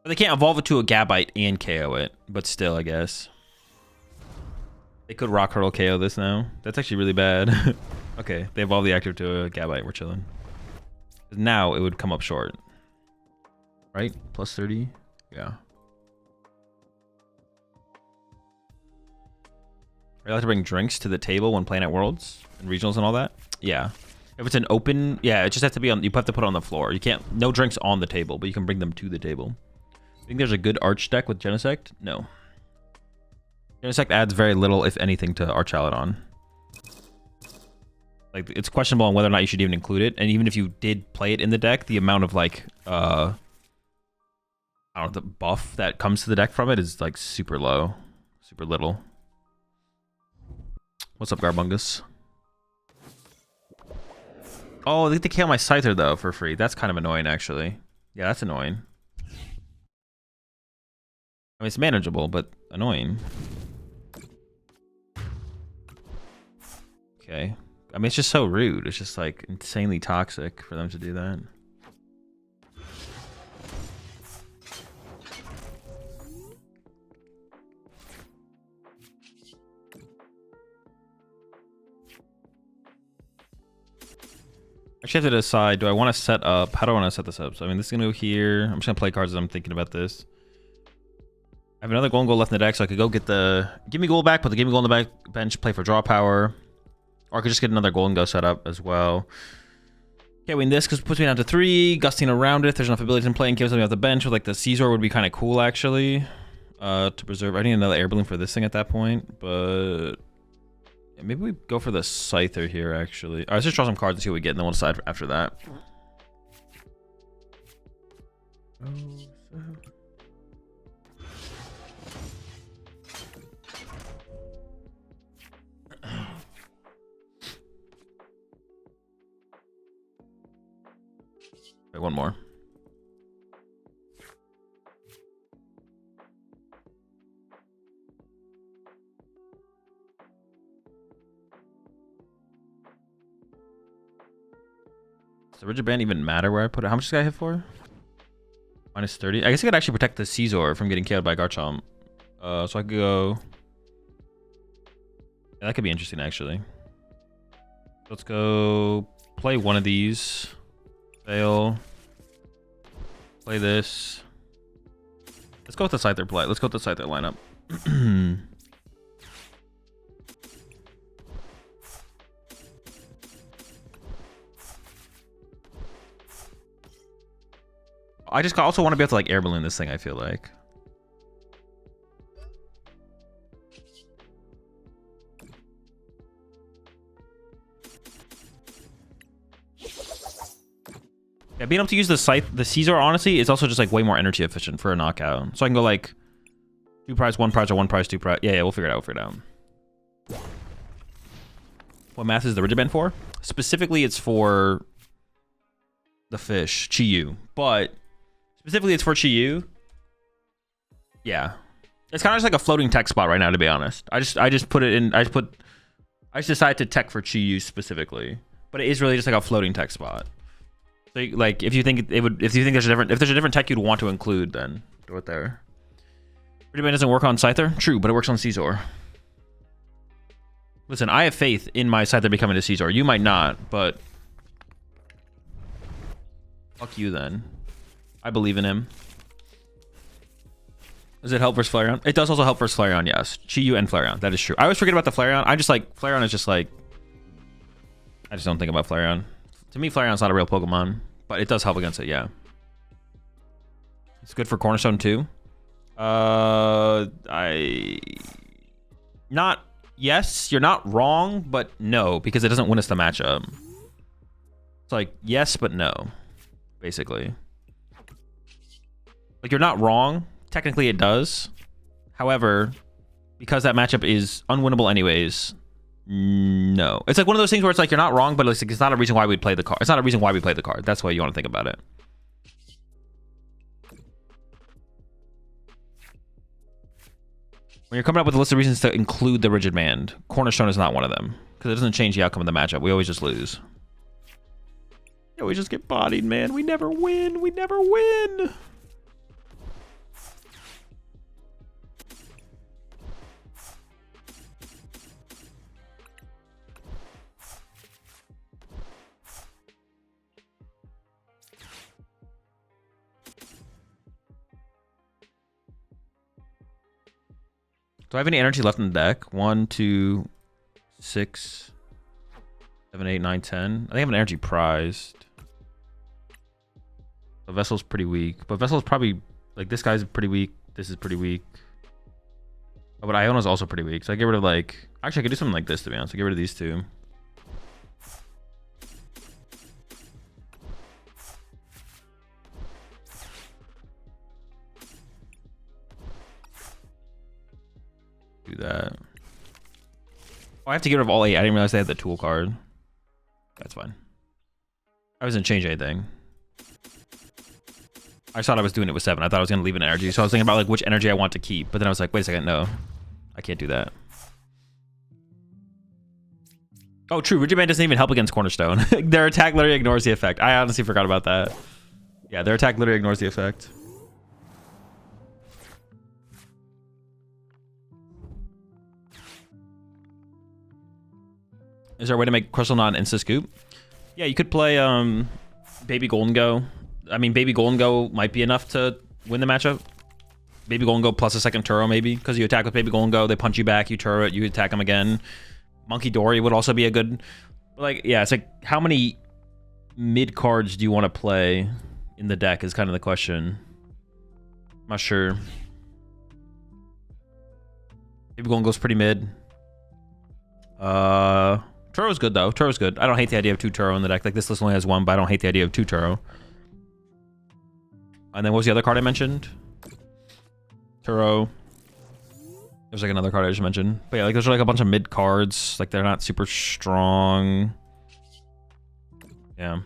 But they can't evolve it to a Gabite and KO it. But still, I guess. They could Rock Hurl KO this now. That's actually really bad. Okay, they evolve the active to a Gabite. We're chilling. Now it would come up short. Right? Plus 30? Yeah. Are you allowed to bring drinks to the table when playing at Worlds and regionals and all that? Yeah. If it's an open, yeah, it just has to be on, you have to put it on the floor. You can't, no drinks on the table, but you can bring them to the table. I think there's a good Arch deck with Genesect? No. Genesect adds very little, if anything, to Archaladon. Like, it's questionable on whether or not you should even include it. And even if you did play it in the deck, the amount of, like, I don't know, the buff that comes to the deck from it is, like, super low. Super little. What's up, Garbungus? Oh, they get to kill my Scyther, though, for free. That's kind of annoying, actually. Yeah, that's annoying. I mean, it's manageable, but annoying. Okay. I mean, it's just so rude. It's just, like, insanely toxic for them to do that. Actually, I have to decide, do I want to set up, how do I want to set this up? So, I mean, this is going to go here. I'm just going to play cards as I'm thinking about this. I have another Gholdengo left in the deck, so I could go get the Gimmighoul back, put the Gimmighoul on the back bench, play for draw power. Or I could just get another Gholdengo set up as well. Can't win this because it puts me down to 3, gusting around it. If there's enough ability to play and keep something off the bench with like the Caesar would be kind of cool, actually. To preserve. I need another air balloon for this thing at that point, but yeah, maybe we go for the Scyther here, actually. All right, let's just draw some cards and see what we get, and then we'll decide after that. Wait, one more. the rigid band even matter where I put it? How much does this guy hit for? Minus 30. I guess I could actually protect the Caesar from getting killed by Garchomp. So I could go... Yeah, that could be interesting, actually. Let's go play one of these. Fail. Play this. Let's go with the Scyther play. Let's go with the Scyther lineup. I just also want to be able to like air balloon this thing, I feel like. Yeah, being able to use the Caesar, honestly, is also just like way more energy efficient for a knockout. So I can go like 2 prize, 1 prize, or 1 prize, 2 prize. Yeah, we'll figure it out. We'll figure it out. What math is the rigid band for? Specifically, it's for the fish, Chi-Yu. But specifically, it's for Chi-Yu. Yeah, it's kind of just like a floating tech spot right now, to be honest. I just put it in. I just decided to tech for Chi-Yu specifically, but it is really just like a floating tech spot. So, like, if you think it would, if you think there's a different tech you'd want to include, then do it there. Rigid band doesn't work on Scyther, true, but it works on Caesar. Listen, I have faith in my Scyther becoming a Caesar. You might not, but fuck you then. I believe in him. Does it help versus Flareon? It does also help versus Flareon, yes. Chi-Yu and Flareon, that is true. I always forget about the Flareon. I just like, Flareon is just like, I just don't think about Flareon. To me, Flareon's not a real Pokemon, but it does help against it, yeah. It's good for Cornerstone too. Yes, you're not wrong, but no, because it doesn't win us the matchup. It's like, yes, but no, basically. Like, you're not wrong. Technically, it does. However, because that matchup is unwinnable anyways, no. It's like one of those things where it's like, you're not wrong, but it's not a reason why we'd play the card. It's not a reason why we play the card. That's the way you want to think about it. When you're coming up with a list of reasons to include the rigid band, Cornerstone is not one of them, because it doesn't change the outcome of the matchup. We always just lose. Yeah, we just get bodied, man. We never win. We never win. Do I have any energy left in the deck? 1, 2, 6, 7, 8, 9, 10. I think I have an energy prized. The Vessel's pretty weak. But Vessel's probably, like, this guy's pretty weak. This is pretty weak. Oh, but Iona's also pretty weak. So I get rid of, like... Actually, I could do something like this, to be honest. I get rid of these two. Do that. Oh, I have to get rid of all 8. I didn't realize they had the tool card. That's fine. I wasn't change anything. I thought I was doing it with 7. I thought I was going to leave an energy. So I was thinking about like which energy I want to keep. But then I was like, wait a second. No, I can't do that. Oh, true. Rigid Band doesn't even help against Cornerstone. Their attack literally ignores the effect. I honestly forgot about that. Yeah, their attack literally ignores the effect. Is there a way to make Crystal not an insta-scoop? Yeah, you could play Baby Gholdengo. I mean, Baby Gholdengo might be enough to win the matchup. Baby Gholdengo plus a second Turo, maybe. Because you attack with Baby Gholdengo, they punch you back, you Turo it, you attack them again. Monkey Dory would also be a good... Like, yeah, it's like, how many mid cards do you want to play in the deck is kind of the question. I'm not sure. Baby Gholdengo's pretty mid. Turo's good though. Turo's good. I don't hate the idea of 2 Turo in the deck. Like this list only has 1, but I don't hate the idea of 2 Turo. And then what was the other card I mentioned? Turo. There's like another card I just mentioned. But yeah, like there's like a bunch of mid cards. Like they're not super strong. Yeah.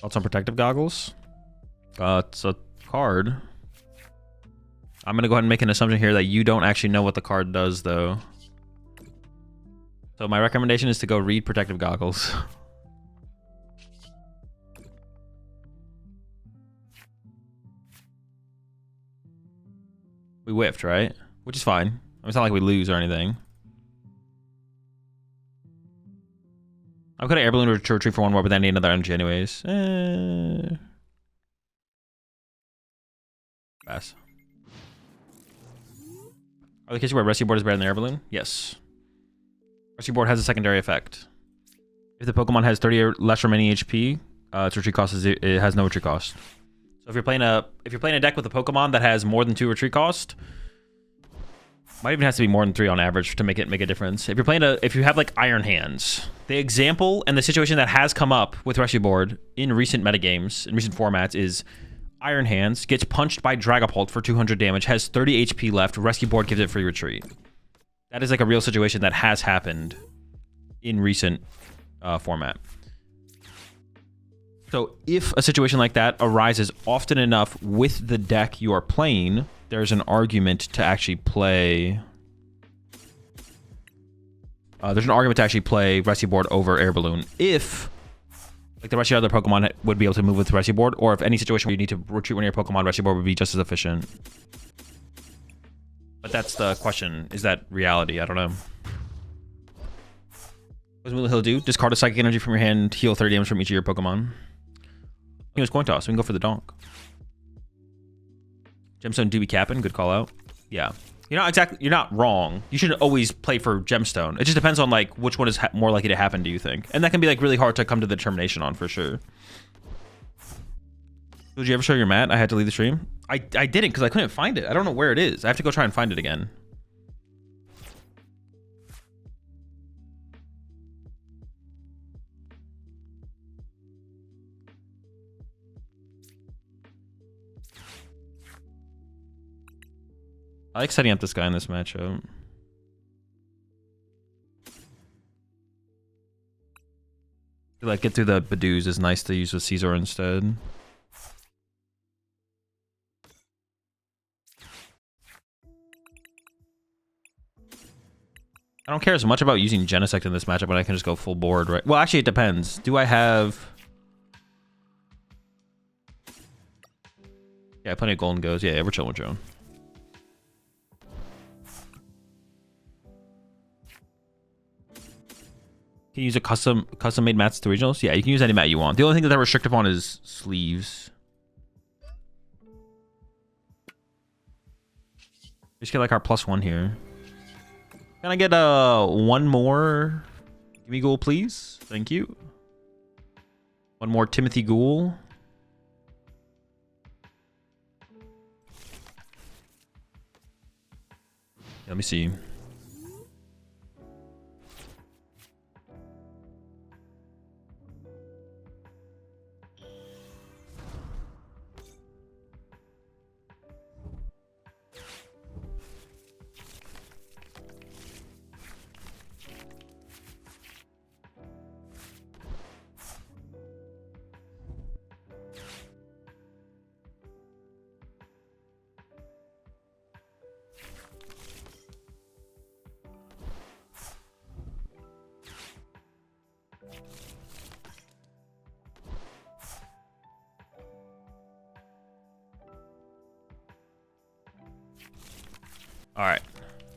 Thoughts on protective goggles? It's a card. I'm going to go ahead and make an assumption here that you don't actually know what the card does, though. So my recommendation is to go read Protective Goggles. We whiffed, right? Which is fine. I mean, it's not like we lose or anything. I could have air balloon to retreat for one more, but then I need another energy anyways. Pass. Are the cases where rescue board is better than air balloon? Yes. Rescue board has a secondary effect. If the Pokemon has 30 or less remaining HP, its retreat cost is it has no retreat cost. So if you're playing a deck with a Pokemon that has more than 2 retreat cost, might even has to be more than 3 on average to make a difference. If you have like Iron Hands, the example and the situation that has come up with Rescue Board in recent metagames, in recent formats, is Iron Hands gets punched by Dragapult for 200 damage, has 30 HP left, Rescue Board gives it free retreat. That is like a real situation that has happened in recent format. So if a situation like that arises often enough with the deck you are playing, there's an argument to actually play. Rescue Board over Air Balloon if, like, the rest of your other Pokemon would be able to move with Rescue Board, or if any situation where you need to retreat one of your Pokemon, Rescue Board would be just as efficient. But that's the question. Is that reality? I don't know. What does he'll do? Discard a Psychic Energy from your hand, heal 30 damage from each of your Pokemon. He was coin toss. We can go for the donk. Gemstone do be capping. Good call out. Yeah. You're not wrong. You shouldn't always play for Gemstone. It just depends on like which one is more likely to happen, do you think? And that can be like really hard to come to the determination on for sure. Did you ever show your mat? I had to leave the stream. I didn't because I couldn't find it. I don't know where it is. I have to go try and find it again. I like setting up this guy in this matchup. To like get through the Badoos is nice to use with Caesar instead. I don't care as much about using Genesect in this matchup when I can just go full board, right? Well, actually, it depends. Do I have... Yeah, plenty of Gholdengos. Yeah, we're chilling with Joan. Can you use a custom-made mats to regionals? Yeah, you can use any mat you want. The only thing that they're restricted on is sleeves. Just get like our +1 here. Can I get one more Gimmighoul, please? Thank you. One more Timothy Ghoul. Let me see. All right,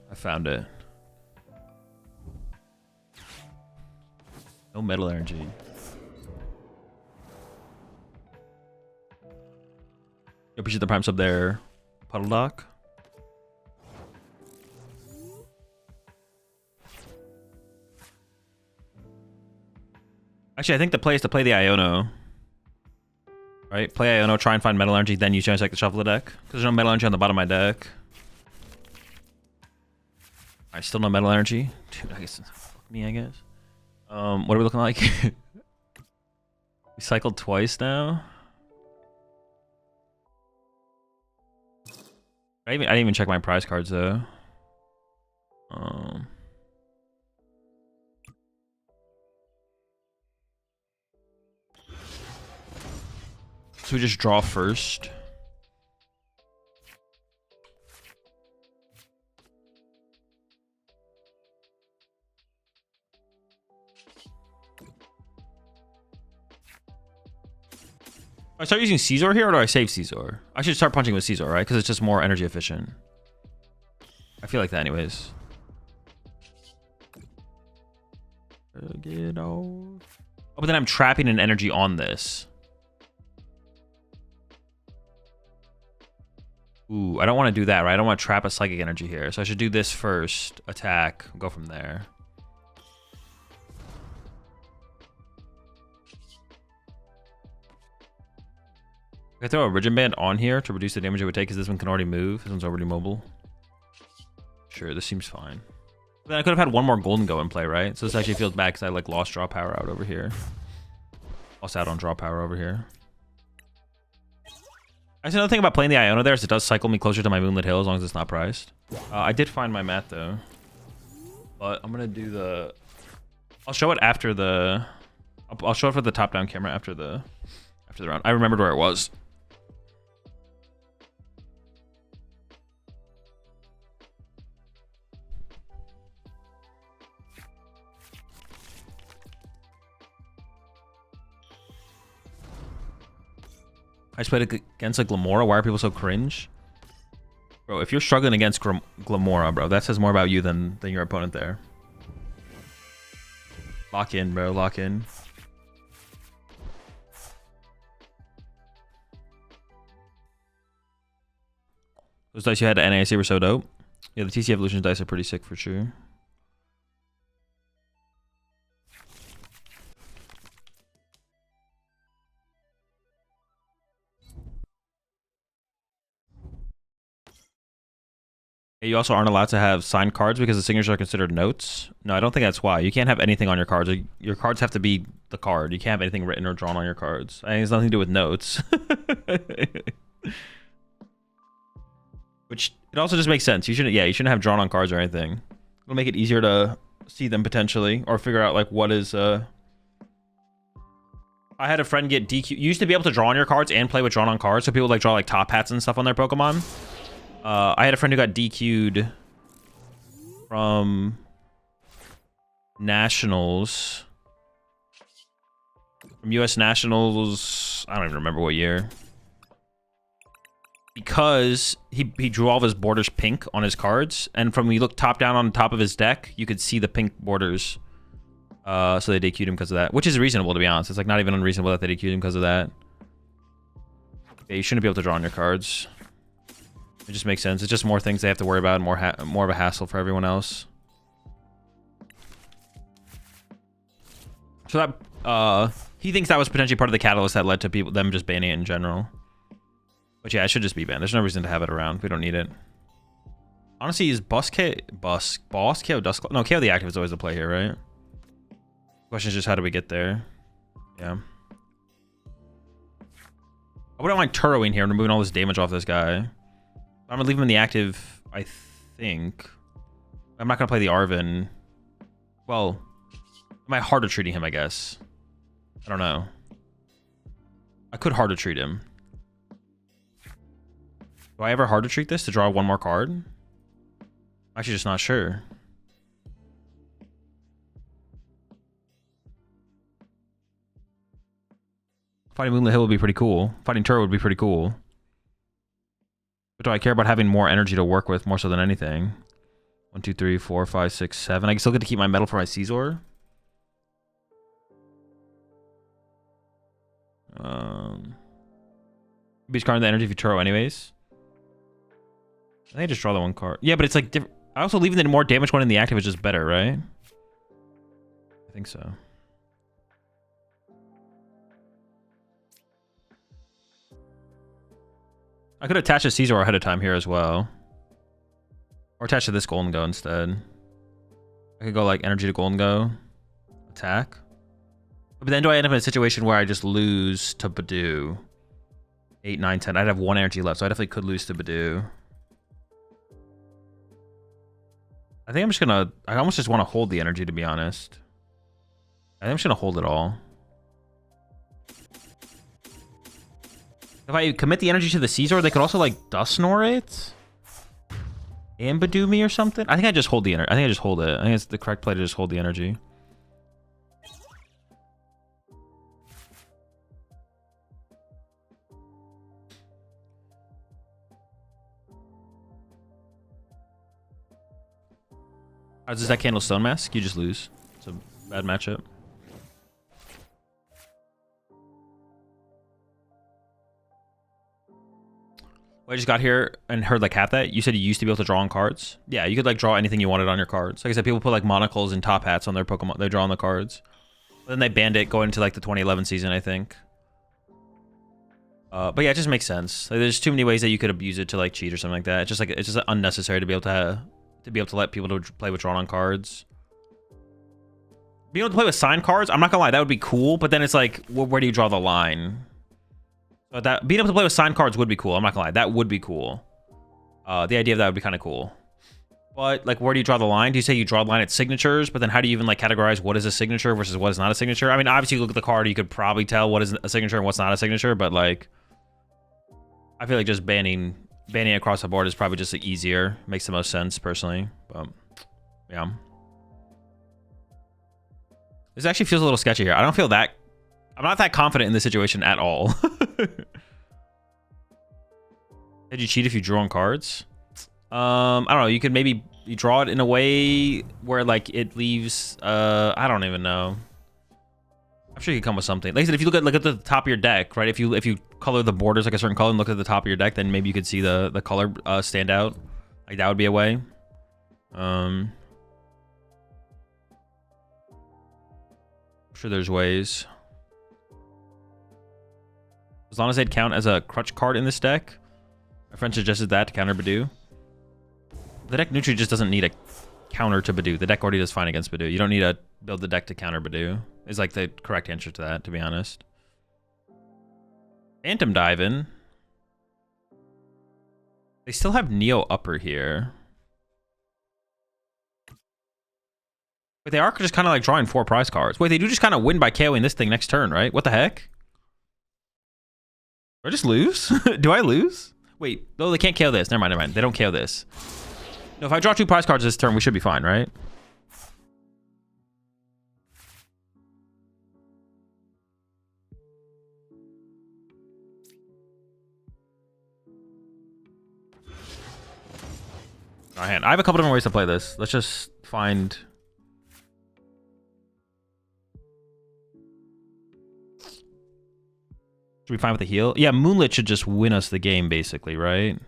I found it. No metal energy. Appreciate the prime sub there, Puddle Dock. Actually, I think the play is to play the Iono. Right? Play Iono, try and find metal energy, then use Genesect to shuffle the deck. Because there's no metal energy on the bottom of my deck. Alright, still no metal energy. Dude, I guess fuck me, I guess. What are we looking like? We cycled twice now. I didn't even check my prize cards though. So we just draw first. I start using Caesar here, or do I save Caesar? I should start punching with Caesar, right? Because it's just more energy efficient. I feel like that anyways. Get off. Oh, but then I'm trapping an energy on this. Ooh, I don't want to do that, right? I don't want to trap a psychic energy here. So I should do this first. Attack. Go from there. I throw a Origin Band on here to reduce the damage it would take because this one can already move. This one's already mobile. Sure, this seems fine. But then I could have had one more Gholdengo in play, right? So this actually feels bad because I like lost draw power out over here. Lost out on draw power over here. Actually, another thing about playing the Iona there is it does cycle me closer to my Moonlit Hill as long as it's not priced. I did find my mat though. But I'm going to do the... I'll show it after the... I'll show it for the top-down camera after the round. I remembered where it was. I just played against like Glamora. Why are people so cringe? Bro, if you're struggling against Glamora, bro, that says more about you than your opponent there. Lock in, bro. Lock in. Those dice you had at NAC were so dope. Yeah, the TC Evolution dice are pretty sick for sure. You also aren't allowed to have signed cards because the signatures are considered notes. No, I don't think that's why. You can't have anything on your cards. Your cards have to be the card. You can't have anything written or drawn on your cards. I think it has nothing to do with notes. Which, it also just makes sense. You shouldn't have drawn on cards or anything. It'll make it easier to see them potentially, or figure out like what is... I had a friend get DQ. You used to be able to draw on your cards and play with drawn on cards, so people like draw like top hats and stuff on their Pokemon. I had a friend who got DQ'd from Nationals. From US Nationals, I don't even remember what year. Because he drew all of his borders pink on his cards, and from when you look top down on top of his deck, you could see the pink borders. So they DQ'd him because of that, which is reasonable to be honest. It's like not even unreasonable that they DQ'd him because of that. Yeah, you shouldn't be able to draw on your cards. It just makes sense. It's just more things they have to worry about, and more of a hassle for everyone else. So that he thinks that was potentially part of the catalyst that led to them just banning it in general. But yeah, it should just be banned. There's no reason to have it around. We don't need it. Honestly, is Boss KO Dust? No, KO the active is always the play here, right? The question is just how do we get there? Yeah. I wouldn't mind Turoing here and removing all this damage off this guy. I'm gonna leave him in the active, I think. I'm not gonna play the Arven. Well, am I harder treating him, I guess? I don't know. I could harder treat him. Do I ever harder treat this to draw one more card? I'm actually just not sure. Fighting Moonlit Hill would be pretty cool. Fighting Turo would be pretty cool. But do I care about having more energy to work with more so than anything? 1, 2, 3, 4, 5, 6, 7. I still get to keep my metal for my Caesar. Be discarding the energy if you Turo anyways. I think I just draw the one card. Yeah, but it's like different. I also leaving the more damage one in the active is just better, right? I think so. I could attach a Caesar ahead of time here as well. Or attach to this Gholdengo instead. I could go like energy to Gholdengo. Attack. But then do I end up in a situation where I just lose to Badoo? 8, 9, 10. I'd have 1 energy left, so I definitely could lose to Badoo. I think I'm just gonna... I almost just want to hold the energy, to be honest. I think I'm just gonna hold it all. If I commit the energy to the Caesar, they could also, like, Dusknoir it? And Badoo me or something? I think I just hold the energy. I think I just hold it. I think it's the correct play to just hold the energy. Does that candle Stone Mask? You just lose. It's a bad matchup. I just got here and heard like half that. You said you used to be able to draw on cards. Yeah, you could like draw anything you wanted on your cards. Like I said, people put like monocles and top hats on their Pokemon. They draw on the cards. But then they banned it going into like the 2011 season, I think. But yeah, it just makes sense. Like, there's too many ways that you could abuse it to like cheat or something like that. It's just unnecessary to be able to let people to play with drawn on cards. Being able to play with signed cards, I'm not gonna lie, that would be cool. But then it's like, where do you draw the line? But that being able to play with signed cards would be cool. I'm not gonna lie, that would be cool. The idea of that would be kind of cool. But like, where do you draw the line? Do you say you draw the line at signatures? But then how do you even like categorize what is a signature versus what is not a signature? I mean, obviously, you look at the card, you could probably tell what is a signature and what's not a signature. But like, I feel like just banning across the board is probably just easier. Makes the most sense personally. But yeah, this actually feels a little sketchy here. I don't feel that. I'm not that confident in this situation at all. Did you cheat if you drew on cards? I don't know. You could maybe draw it in a way where like it leaves. I don't even know. I'm sure you could come with something. Like I said, if you look at the top of your deck, right? If you color the borders like a certain color and look at the top of your deck, then maybe you could see the color stand out. Like that would be a way. I'm sure there's ways. As long as they'd count as a crutch card in this deck. My friend suggested that to counter Badoo. The deck neutral just doesn't need a counter to Badoo. The deck already does fine against Badoo. You don't need to build the deck to counter Badoo. Is like the correct answer to that, to be honest. Phantom Diving. They still have Neo Upper here. But they are just kind of like drawing 4 prize cards. Wait, they do just kind of win by KOing this thing next turn, right? What the heck? Do I just lose? Do I lose? Wait, no, they can't KO this. Never mind. They don't KO this. No, if I draw 2 prize cards this turn, we should be fine, right? Our hand. I have a couple different ways to play this. Let's just find. Should we find with the heal? Yeah, Moonlit should just win us the game, basically, right?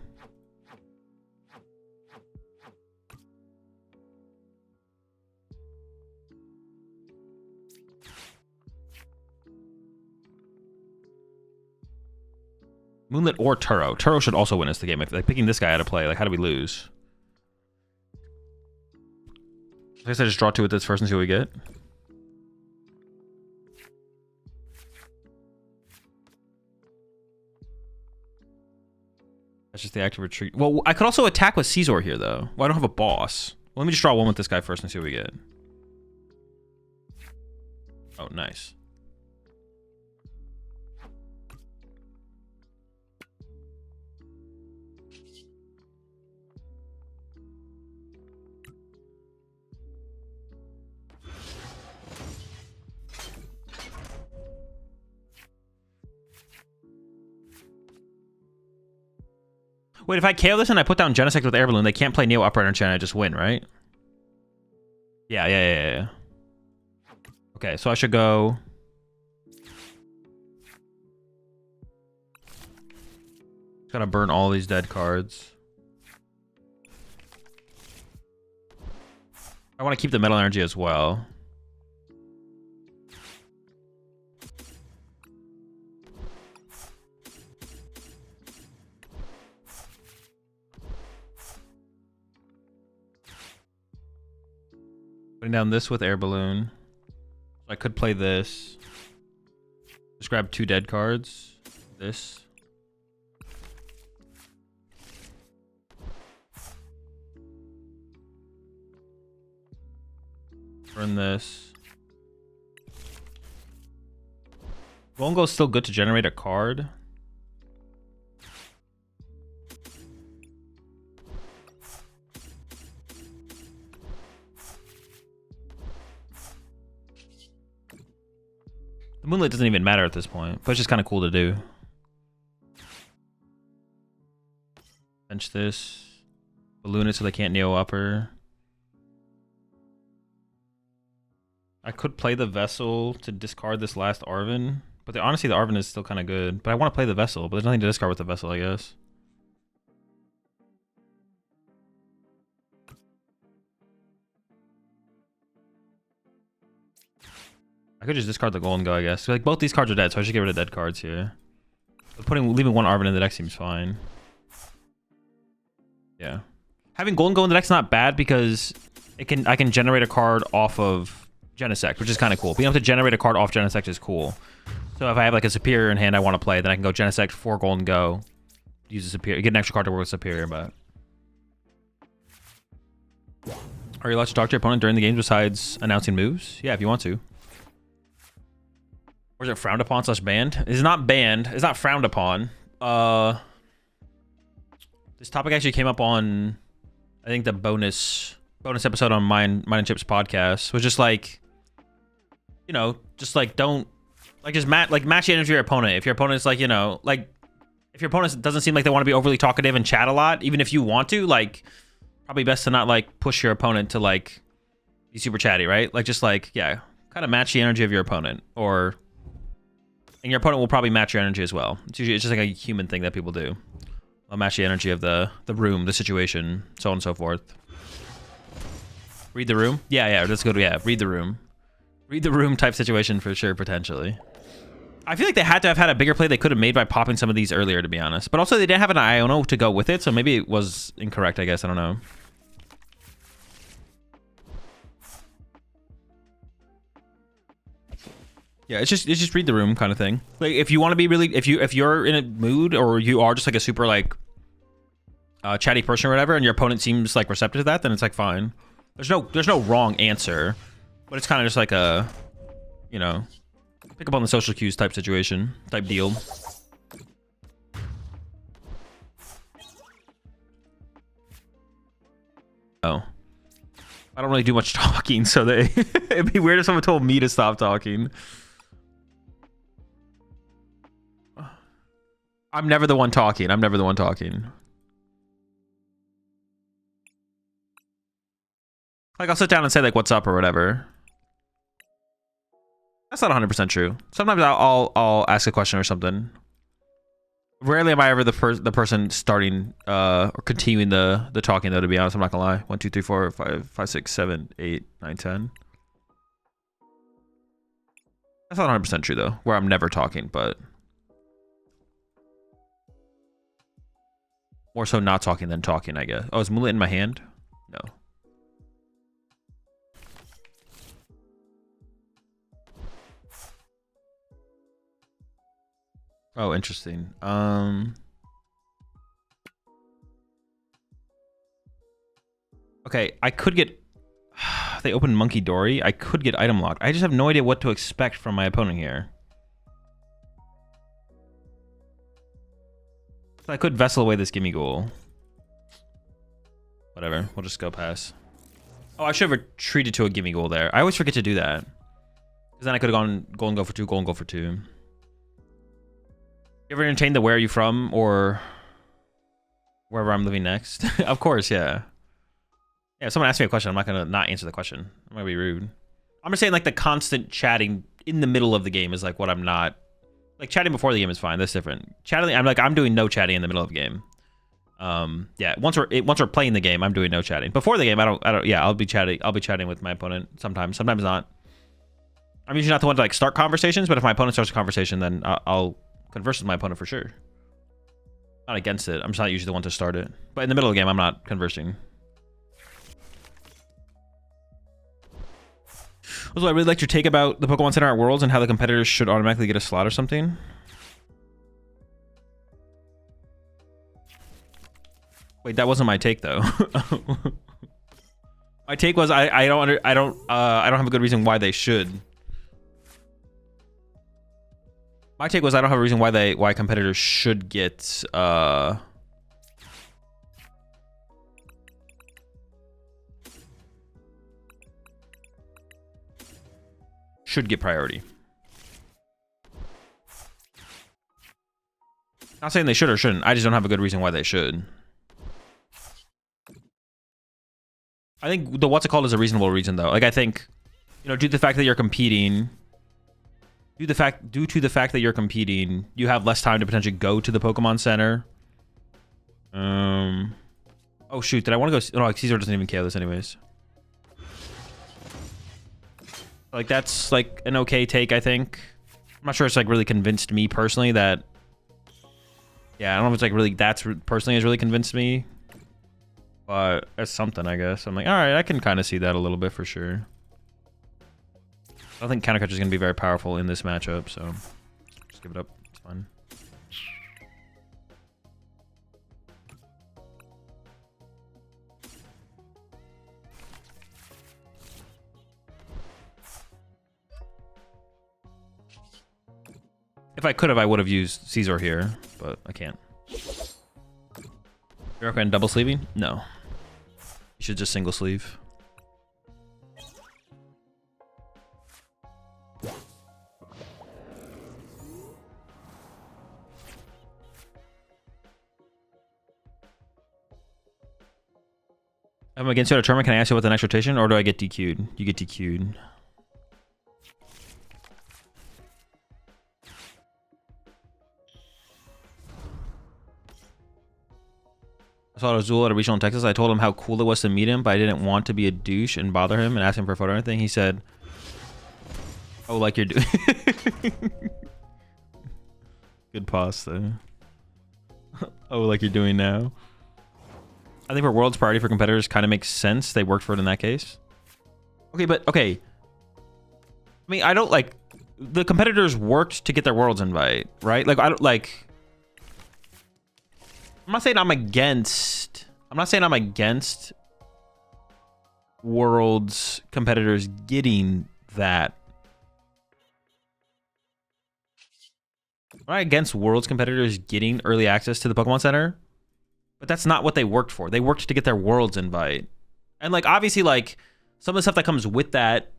Moonlit or Turo. Turo should also win us the game. If like picking this guy out of play, like how do we lose? I guess I just draw 2 with this first and see what we get. That's just the active retreat. Well, I could also attack with Caesar here, though. Well, I don't have a boss. Well, let me just draw 1 with this guy first and see what we get. Oh, nice. Wait, if I KO this and I put down Genesect with Air Balloon, they can't play Neo Upright and I just win, right? Yeah. Okay, so I should go. Just gotta burn all these dead cards. I want to keep the Metal Energy as well. Putting down this with Air Balloon. I could play this. Just grab 2 dead cards. This. Burn this. Gholdengo is still good to generate a card. The Moonlit doesn't even matter at this point, but it's just kind of cool to do. Bench this. Balloon it so they can't Neo Upper. I could play the Vessel to discard this last Arven. But honestly, the Arven is still kind of good. But I want to play the Vessel. But there's nothing to discard with the Vessel, I guess. I could just discard the Gholdengo, I guess. Like, both these cards are dead, so I should get rid of dead cards here. But leaving one Arven in the deck seems fine. Yeah. Having Gholdengo in the deck's not bad because I can generate a card off of Genesect, which is kind of cool. Being able to generate a card off Genesect is cool. So if I have like a Superior in hand I want to play, then I can go Genesect for Gholdengo, use a Superior, get an extra card to work with Superior, but... Are you allowed to talk to your opponent during the game besides announcing moves? Yeah, if you want to. Or is it frowned upon / banned? It's not banned. It's not frowned upon. This topic actually came up on, I think, the bonus episode on Mine and Chips podcast. Was just like, you know, just like don't, like just match the energy of your opponent. If your opponent's like, you know, like if your opponent doesn't seem like they want to be overly talkative and chat a lot, even if you want to, like, probably best to not like push your opponent to like be super chatty, right? Like just like, yeah, kind of match the energy of your opponent, and your opponent will probably match your energy as well. It's just like a human thing that people do. I'll match the energy of the room, the situation, so on and so forth. Read the room? Yeah, that's good. Yeah, read the room. Read the room type situation for sure, potentially. I feel like they had to have had a bigger play they could have made by popping some of these earlier, to be honest. But also they didn't have an Iono to go with it, so maybe it was incorrect, I guess. I don't know. Yeah, it's just read the room kind of thing. Like if you want to be really, if you're in a mood or you are just like a super like chatty person or whatever, and your opponent seems like receptive to that, then it's like fine. There's no wrong answer, but it's kind of just like a, you know, pick up on the social cues type situation, type deal. Oh, I don't really do much talking, so it'd be weird if someone told me to stop talking. I'm never the one talking. Like, I'll sit down and say, like, what's up or whatever. That's not 100% true. Sometimes I'll ask a question or something. Rarely am I ever the person starting or continuing the talking, though, to be honest. I'm not gonna lie. 1, 2, 3, 4, 5, 6, 7, 8, 9, 10. That's not 100% true, though, where I'm never talking, but... More so not talking than talking, I guess. Oh, is Mullet in my hand? No. Oh, interesting. Okay, I could get... They opened Monkey Dory. I could get item locked. I just have no idea what to expect from my opponent here. I could Vessel away this Gimmighoul. Whatever, we'll just go pass. Oh, I should have retreated to a Gimmighoul there. I always forget to do that. Because then I could have gone Gholdengo for 2, Gholdengo for 2. You ever entertained the where are you from or wherever I'm living next? Of course, yeah. Yeah, if someone asks me a question, I'm not going to not answer the question. I'm going to be rude. I'm just saying like the constant chatting in the middle of the game is like what I'm not... Like chatting before the game is fine. That's different. Chatting, I'm doing no chatting in the middle of the game. Yeah. Once we're playing the game, I'm doing no chatting. Before the game, I don't. Yeah, I'll be chatting with my opponent sometimes. Sometimes not. I'm usually not the one to like start conversations, but if my opponent starts a conversation, then I'll converse with my opponent for sure. Not against it. I'm just not usually the one to start it. But in the middle of the game, I'm not conversing. Also, I really liked your take about the Pokemon Center at Worlds and how the competitors should automatically get a slot or something. Wait, that wasn't my take though. My take was I don't have a good reason why they should. My take was I don't have a reason why competitors should get priority. Not saying they should or shouldn't. I just don't have a good reason why they should. I think the what's it called is a reasonable reason though. Like I think you know, due to the fact that you're competing, due to the fact that you're competing, you have less time to potentially go to the Pokemon Center. Oh shoot, did I want to go? No, Caesar doesn't even care this anyways. Like that's like an okay take, I think. I'm not sure it's like really convinced me personally that. Yeah, I don't know if it's like really personally has really convinced me, but it's something, I guess. I'm like, all right, I can kind of see that a little bit for sure. I don't think Counter Catcher is going to be very powerful in this matchup, so just give it up. It's fine. If I could have, I would have used Caesar here, but I can't. You're recommend double sleeving? No. You should just single sleeve. If I'm against you at a tournament, can I ask you what the next rotation, or do I get DQ'd? You get DQ'd. I saw Azul at a regional in Texas. I told him how cool it was to meet him, but I didn't want to be a douche and bother him and ask him for a photo or anything. He said, "Oh, like you're doing." Good pause though. Oh, like you're doing now. I think for World's priority for competitors kind of makes sense. They worked for it in that case. Okay, but okay. I mean, I don't like the competitors worked to get their Worlds invite, right? Like I don't like. I'm not saying I'm against Worlds competitors getting that. I'm not against Worlds competitors getting early access to the Pokemon Center, but that's not what they worked for. They worked to get their Worlds invite. And like obviously like some of the stuff that comes with that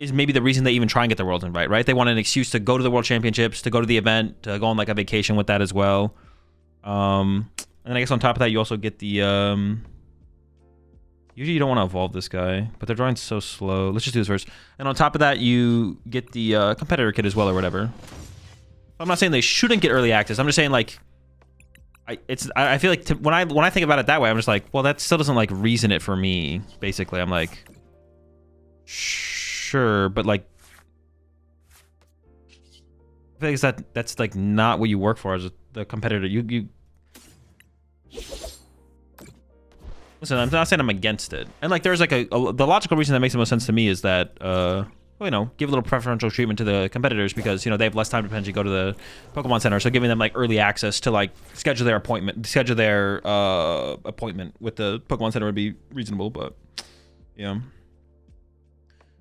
is maybe the reason they even try and get the Worlds invite, right? They want an excuse to go to the World Championships, to go to the event, to go on like a vacation with that as well. And I guess on top of that, you also get the, usually you don't want to evolve this guy, but they're drawing so slow. Let's just do this first. And on top of that, you get the competitor kit as well or whatever. I'm not saying they shouldn't get early access. I'm just saying like, I feel like when I think about it that way, I'm just like, well, that still doesn't like reason it for me. Basically, I'm like, sure, but like, I feel like that's like not what you work for as the competitor. You listen. I'm not saying I'm against it, and like there's like the logical reason that makes the most sense to me is that you know, give a little preferential treatment to the competitors because you know they have less time to potentially go to the Pokemon Center, so giving them like early access to like schedule their appointment with the Pokemon Center would be reasonable. But yeah,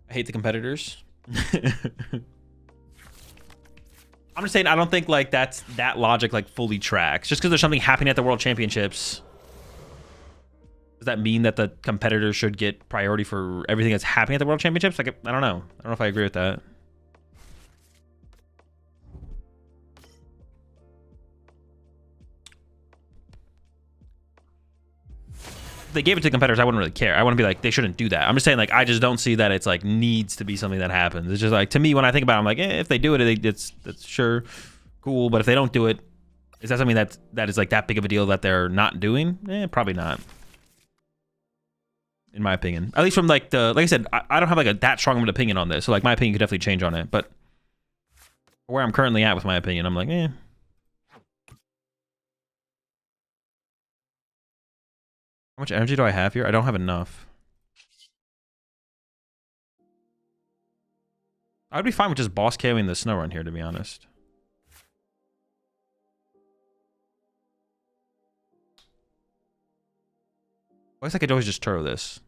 I hate the competitors. I'm just saying I don't think like that logic like fully tracks. Just because there's something happening at the World Championships, does that mean that the competitors should get priority for everything that's happening at the World Championships? Like I don't know. I don't know if I agree with that. If they gave it to competitors, I wouldn't really care. I wouldn't be like they shouldn't do that. I'm just saying like I just don't see that it's like needs to be something that happens. It's just like to me when I think about it, I'm like if they do it, it's sure cool. But if they don't do it, is that something that is like that big of a deal that they're not doing? Probably not. In my opinion, at least from like like I said, I don't have like that strong of an opinion on this. So like my opinion could definitely change on it. But where I'm currently at with my opinion, I'm like, How much energy do I have here? I don't have enough. I'd be fine with just boss KOing the snow run here, to be honest. I guess I could always just Turo this.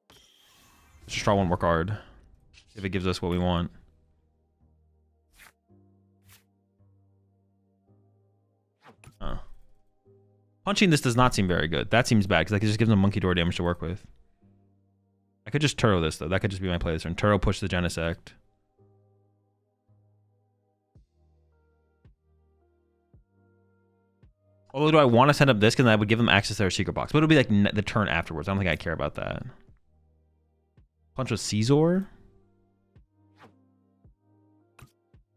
Let's just draw one, work hard. If it gives us what we want. Punching this does not seem very good. That seems bad because I could just give them monkey door damage to work with. I could just Turo this though. That could just be my play this turn. Turo push the Genesect. Although do I want to send up this because I would give them access to their secret box. But it'll be like the turn afterwards. I don't think I care about that. Punch with Caesar?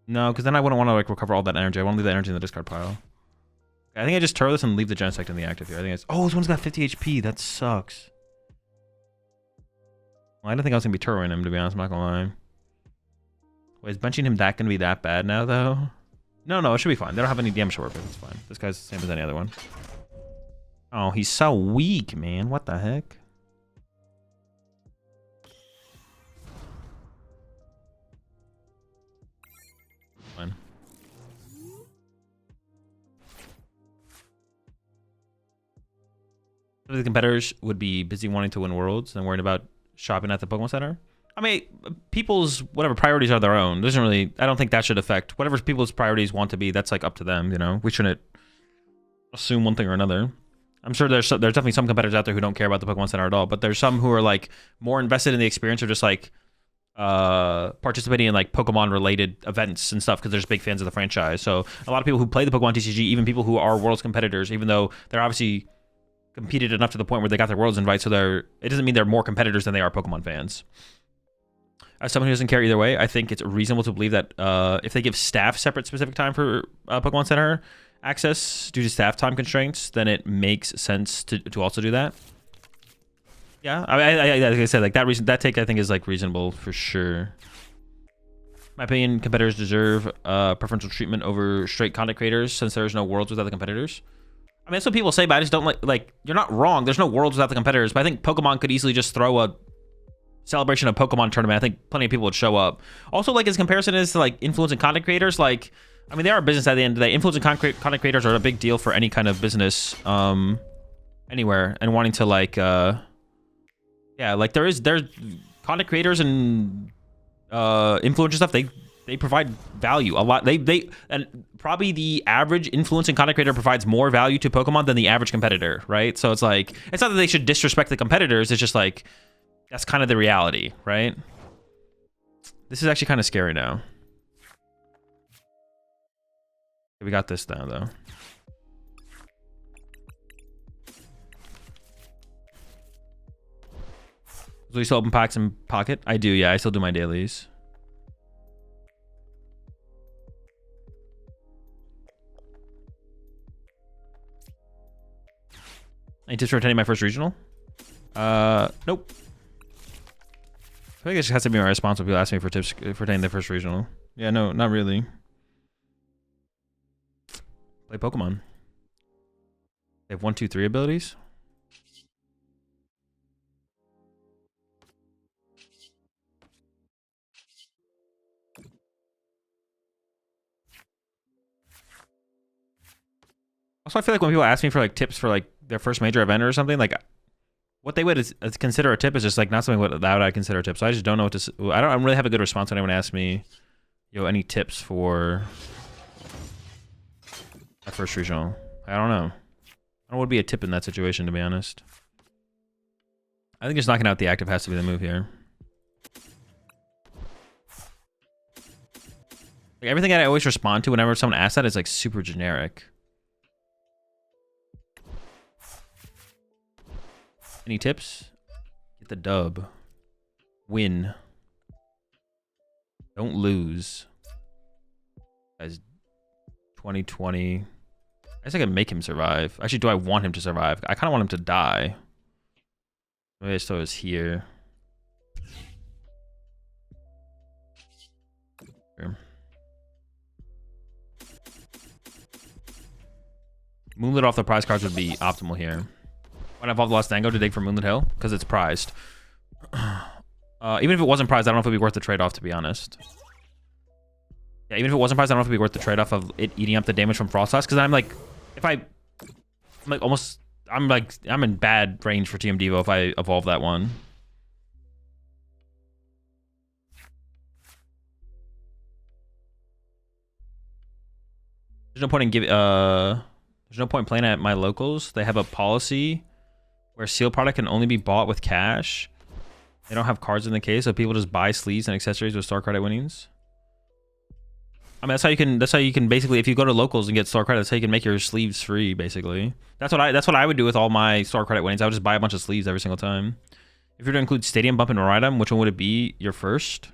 No, because then I wouldn't want to like recover all that energy. I want to leave the energy in the discard pile. I think I just turn this and leave the Genesect in the active here. I think it's... Oh, this one's got 50 HP. That sucks. Well, I don't think I was going to be turboing him, to be honest. I'm not going to lie. Wait, is benching him that going to be that bad now, though? No, it should be fine. They don't have any damage to work with. It's fine. This guy's the same as any other one. Oh, he's so weak, man. What the heck? Fine. The competitors would be busy wanting to win worlds and worrying about shopping at the Pokemon Center. I mean, people's whatever priorities are their own. Doesn't really. I don't think that should affect whatever people's priorities want to be. That's like up to them. You know, we shouldn't assume one thing or another. I'm sure there's definitely some competitors out there who don't care about the Pokemon Center at all. But there's some who are like more invested in the experience of just like participating in like Pokemon related events and stuff because they're just big fans of the franchise. So a lot of people who play the Pokemon TCG, even people who are Worlds competitors, even though they're obviously competed enough to the point where they got their Worlds invite, so it doesn't mean they're more competitors than they are Pokemon fans. As someone who doesn't care either way, I think it's reasonable to believe that if they give staff separate specific time for Pokemon Center access due to staff time constraints, then it makes sense to also do that. Yeah, I like I said, like that take I think is like reasonable for sure. In my opinion, competitors deserve preferential treatment over straight content creators since there's no worlds without the competitors. I mean, that's what people say, but I just don't like you're not wrong. There's no worlds without the competitors, but I think Pokemon could easily just throw a celebration of Pokemon tournament. I think plenty of people would show up. Also, like as comparison is to like influencing content creators, like I mean, they are a business at the end of the day. Influencing content creators are a big deal for any kind of business anywhere, and wanting to like yeah, like there's content creators and influencers stuff. They provide value a lot. They and probably the average influencing content creator provides more value to Pokemon than the average competitor, right? So it's like it's not that they should disrespect the competitors. It's just like that's kind of the reality, right? This is actually kind of scary now. We got this now though. So you still open packs in Pocket? I do, yeah. I still do my dailies. Any tips for attending my first regional? Nope. I think it just has to be my response when people ask me for tips for attending the first regional. Yeah, no, not really. Play Pokemon. They have 1, 2, 3 abilities. Also, I feel like when people ask me for like tips for like their first major event or something, like what they would consider a tip is just like not something that I consider a tip. So I just don't know what to. I don't really have a good response when anyone asks me, yo, any tips for my first regional. I don't know. I don't know what would be a tip in that situation, to be honest. I think just knocking out the active has to be the move here. Like everything that I always respond to whenever someone asks that is like super generic. Any tips? Get the dub. Win. Don't lose. Guys, 2020. I guess I can make him survive. Actually, do I want him to survive? I kind of want him to die. Maybe I still is here. Here. Moonlit off the prize cards would be optimal here. When I evolve the Lost Dango to dig for Moonlit Hill because it's prized. Even if it wasn't prized, I don't know if it'd be worth the trade-off, to be honest. Yeah, even if it wasn't prized, I don't know if it'd be worth the trade-off of it eating up the damage from Frost Blast. Because I'm like, I'm in bad range for TM Devo if I evolve that one. There's no point in there's no point playing at my locals. They have a policy where sealed product can only be bought with cash. They don't have cards in the case, so people just buy sleeves and accessories with star credit winnings. I mean, that's how you can basically, if you go to locals and get star credit, that's how you can make your sleeves free, basically. That's what I would do with all my star credit winnings. I would just buy a bunch of sleeves every single time. If you're to include Stadium Bump and Rhydom, which one would it be your first?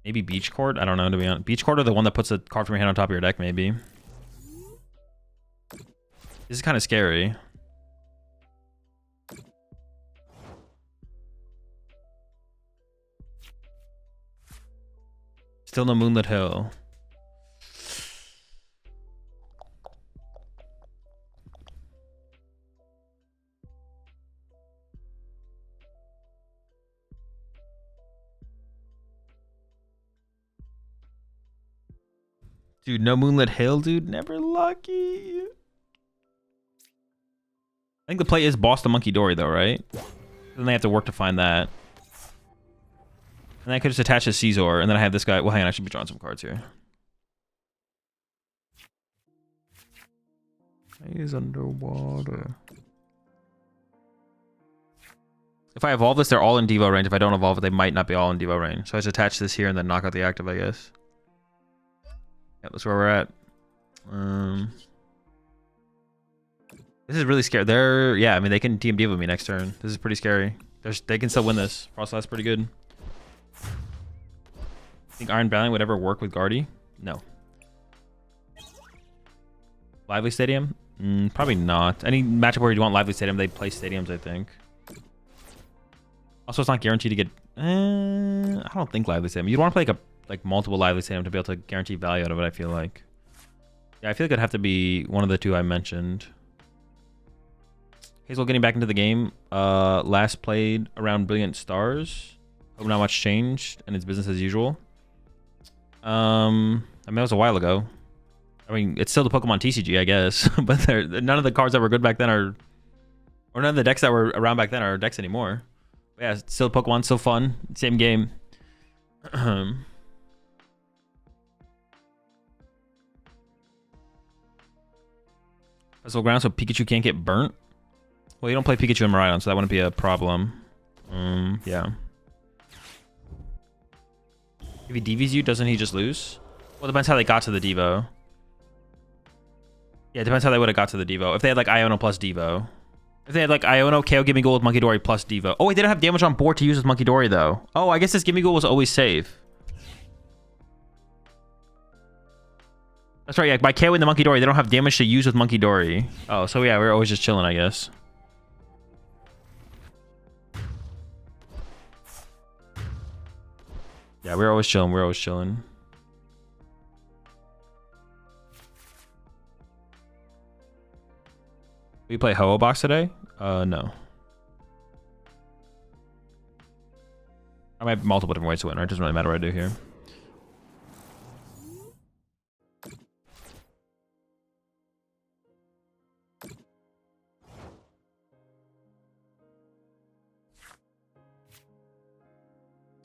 Maybe Beach Court? I don't know, to be honest. Beach Court or the one that puts a card from your hand on top of your deck, maybe. This is kind of scary. Still no Moonlit Hill. Dude, no Moonlit Hill, dude. Never lucky. I think the play is Boss the Monkey Dory, though, right? Then they have to work to find that. And then I could just attach a Caesar, and then I have this guy. Well, hang on, I should be drawing some cards here. He's underwater. If I evolve this, they're all in Devo range. If I don't evolve it, they might not be all in Devo range. So I just attach this here and then knock out the active, I guess. Yeah, that's where we're at. This is really scary. Yeah, I mean, they can TM Devo me next turn. This is pretty scary. They can still win this. Frostlass pretty good. Think Iron Valiant would ever work with Guardy? No. Lively Stadium? Probably not. Any matchup where you want Lively Stadium, they play stadiums, I think. Also, it's not guaranteed to get... I don't think Lively Stadium. You'd want to play like multiple Lively Stadium to be able to guarantee value out of it, I feel like. Yeah, I feel like it'd have to be one of the two I mentioned. Hazel getting back into the game. Last played around Brilliant Stars. Hope not much changed, and it's business as usual. I mean, that was a while ago. I mean, it's still the PokemonTCG, I guess. But none of the cards that were good back then are... Or none of the decks that were around back then are decks anymore. But yeah, still Pokemon, still fun. Same game. Puzzle ground so Pikachu can't get burnt? Well, you don't play Pikachu and Miraidon, so that wouldn't be a problem. Yeah. If he DVs you, doesn't he just lose? Well, it depends how they got to the Devo. Yeah, it depends how they would have got to the Devo. If they had like Iono plus Devo. If they had like Iono, KO, Gimmighoul with Monkey Dory plus Devo. Oh, wait, they don't have damage on board to use with Monkey Dory, though. Oh, I guess this Gimmighoul was always safe. That's right, yeah. By KOing the Monkey Dory, they don't have damage to use with Monkey Dory. Oh, so yeah, we're always just chilling, I guess. Yeah, we're always chilling. We're always chilling. We play Ho-Oh Box today? No. I might have multiple different ways to win, right? It doesn't really matter what I do here.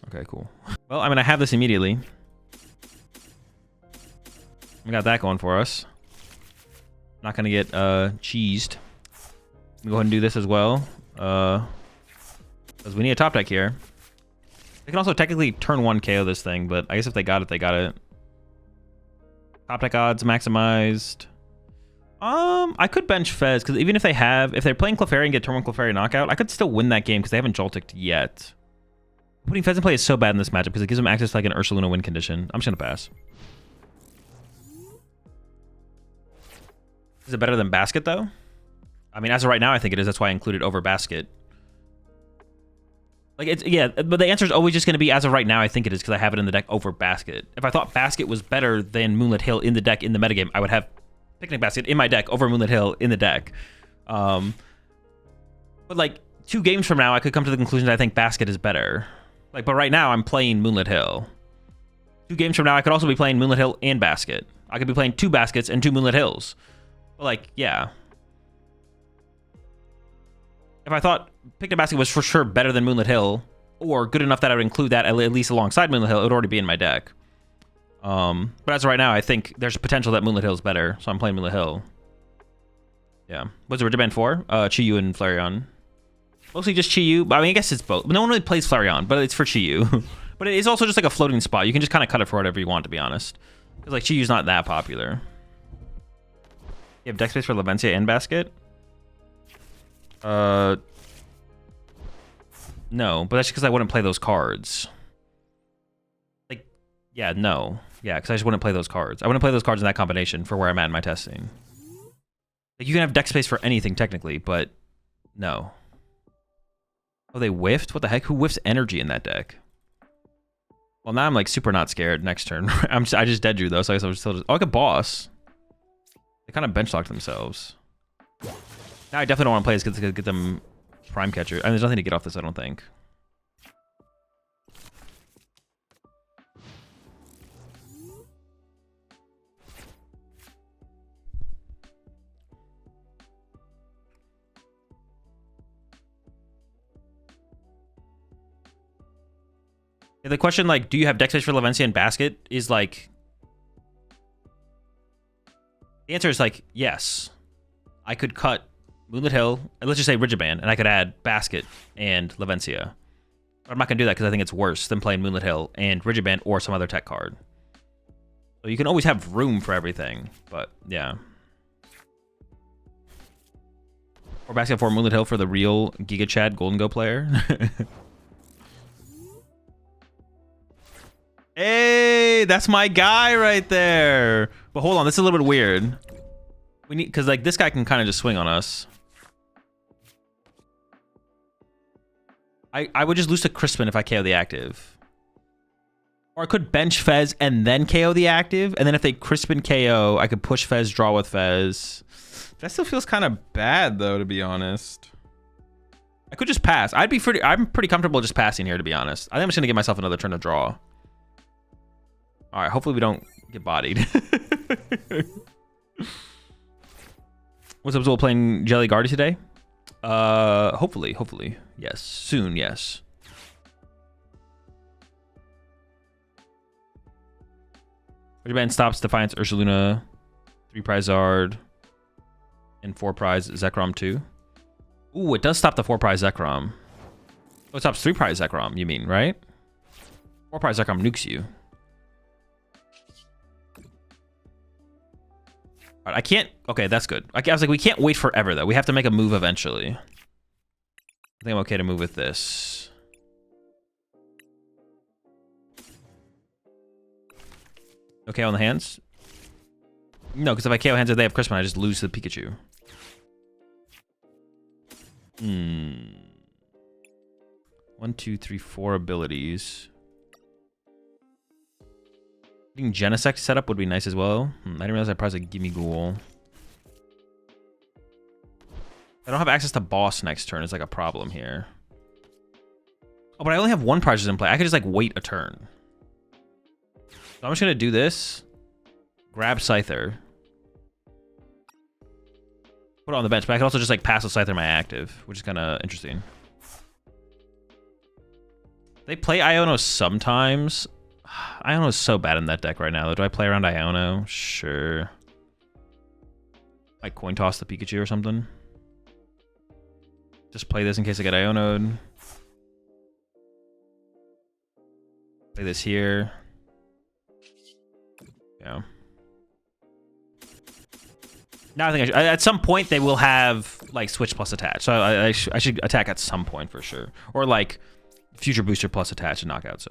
Okay, cool. Well, I mean, I have this immediately. We got that going for us. Not gonna get cheesed. Go ahead and do this as well. Because we need a top deck here. They can also technically turn 1 KO this thing, but I guess if they got it, they got it. Top deck odds maximized. I could bench Fez, because even if they're playing Clefairy and get turn 1 Clefairy knockout, I could still win that game because they haven't Jolticked yet. Putting Fez in play is so bad in this matchup because it gives them access to like an Ursaluna win condition. I'm just gonna pass. Is it better than Basket though? I mean, as of right now, I think it is. That's why I included over Basket. Like it's yeah, but the answer is always just gonna be as of right now. I think it is because I have it in the deck over Basket. If I thought Basket was better than Moonlit Hill in the deck in the metagame, I would have Picnic Basket in my deck over Moonlit Hill in the deck. But like 2 games from now, I could come to the conclusion that I think Basket is better. Like, but right now I'm playing Moonlit Hill. 2 games from now, I could also be playing Moonlit Hill and Basket. I could be playing 2 Baskets and 2 Moonlit Hills. But like, yeah. If I thought Picnic Basket was for sure better than Moonlit Hill, or good enough that I would include that at least alongside Moonlit Hill, it would already be in my deck. But as of right now, I think there's potential that Moonlit Hill is better, so I'm playing Moonlit Hill. Yeah. What's the Rigid Band for? Chi-Yu and Flareon. Mostly just Chi-Yu. I mean, I guess it's both. No one really plays Flareon, but it's for Chi-Yu. But it is also just like a floating spot. You can just kind of cut it for whatever you want, to be honest. Because like Chi-Yu's not that popular. You have deck space for Lavencia and Basket? No, but that's because I wouldn't play those cards. Like, yeah, no. Yeah, because I just wouldn't play those cards. I wouldn't play those cards in that combination for where I'm at in my testing. Like, you can have deck space for anything, technically, but no. Oh, they whiffed? What the heck? Who whiffs energy in that deck? Well, now I'm, like, super not scared next turn. I just dead drew, though, so I guess I'm still just... Oh, I could boss. They kind of bench locked themselves. Now I definitely don't want to play this to get them prime catcher. And there's nothing to get off this, I don't think. The question, like, do you have deck space for Levencia and Basket is, like... The answer is, like, yes. I could cut Moonlit Hill, and let's just say Rigiband, and I could add Basket and Levencia. But I'm not going to do that because I think it's worse than playing Moonlit Hill and Rigiband or some other tech card. So you can always have room for everything, but, yeah. Or Basket for Moonlit Hill for the real Giga Chad Gholdengo player. Hey, that's my guy right there. But hold on, this is a little bit weird. We need, because like this guy can kind of just swing on us. I would just lose to Crispin if I KO the active. Or I could bench Fez and then KO the active, and then if they Crispin KO, I could push Fez, draw with Fez. That still feels kind of bad though, to be honest. I could just pass. I'm pretty comfortable just passing here, to be honest. I think I'm just gonna give myself another turn to draw. All right, hopefully we don't get bodied. What's up, Zul? Playing Jelly Guardy today? Hopefully. Yes, soon, yes. Rigiband stops Defiance, Ursaluna, 3-prize Zard, and 4-prize Zekrom 2. Ooh, it does stop the 4-prize Zekrom. Oh, it stops 3-prize Zekrom, you mean, right? 4-prize Zekrom nukes you. I can't... Okay, that's good. I was like, we can't wait forever, though. We have to make a move eventually. I think I'm okay to move with this. Okay on the hands? No, because if I KO hands or they have Crispin, I just lose to the Pikachu. 1, 2, 3, 4 abilities. I think Genesect setup would be nice as well. I didn't realize I priced a Gimmighoul. I don't have access to boss next turn. It's like a problem here. Oh, but I only have 1 prizes in play. I could just like wait a turn. So I'm just gonna do this. Grab Scyther. Put it on the bench, but I could also just like pass with Scyther my active, which is kind of interesting. They play Iono sometimes. Iono is so bad in that deck right now, though. Do I play around Iono? Sure. Might coin toss the Pikachu or something. Just play this in case I get Iono'd. Play this here. Yeah. Now I think at some point they will have like switch plus attach. So I should attack at some point for sure. Or like future booster plus attach and knockout, so.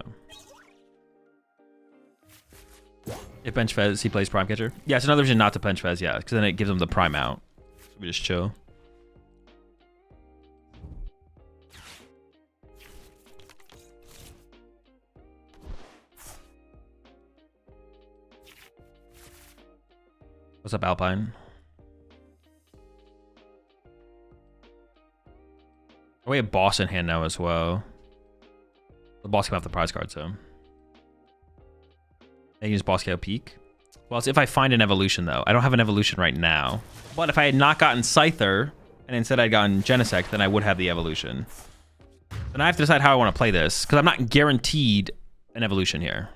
If bench Fez, he plays Prime Catcher. Yeah, it's another reason not to bench Fez, yeah, because then it gives him the Prime out. So we just chill. What's up, Alpine? Oh, we have boss in hand now as well. The boss can have the prize card, so. I can use boss KO peak. Well, it's if I find an evolution, though. I don't have an evolution right now. But if I had not gotten Scyther, and instead I'd gotten Genesect, then I would have the evolution. Then I have to decide how I want to play this, because I'm not guaranteed an evolution here.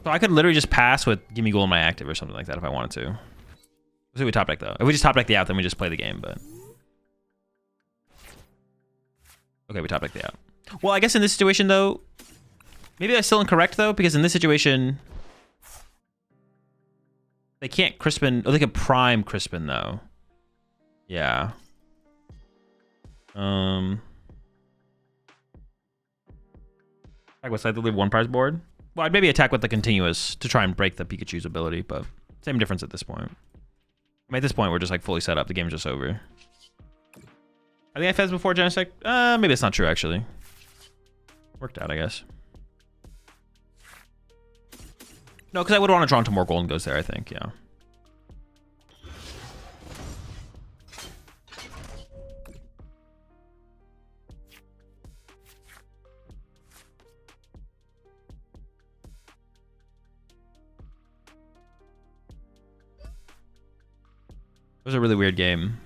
So I could literally just pass with Gimmighoul in my active or something like that if I wanted to. Let's see we top deck, though. If we just top deck the out, then we just play the game, but... Okay, we top deck the out. Well, I guess in this situation, though... Maybe that's still incorrect, though, because in this situation... They can't Crispin... Oh, they can Prime Crispin, though. Yeah. Attack with Scyther, leave 1 prize board. Well, I'd maybe attack with the continuous to try and break the Pikachu's ability, but same difference at this point. I mean, at this point, we're just like fully set up. The game's just over. I think I fez before Genesect. Maybe it's not true, actually. Worked out, I guess. No, because I would want to draw into more Gholdengos there, I think, yeah. It was a really weird game.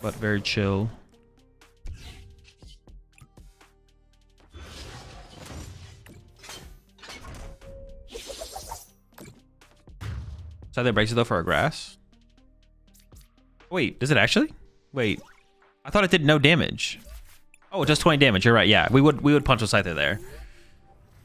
But very chill. So that breaks it though for our grass? Wait, does it actually? Wait. I thought it did no damage. Oh, just 20 damage. You're right. Yeah, we would punch with Scyther there.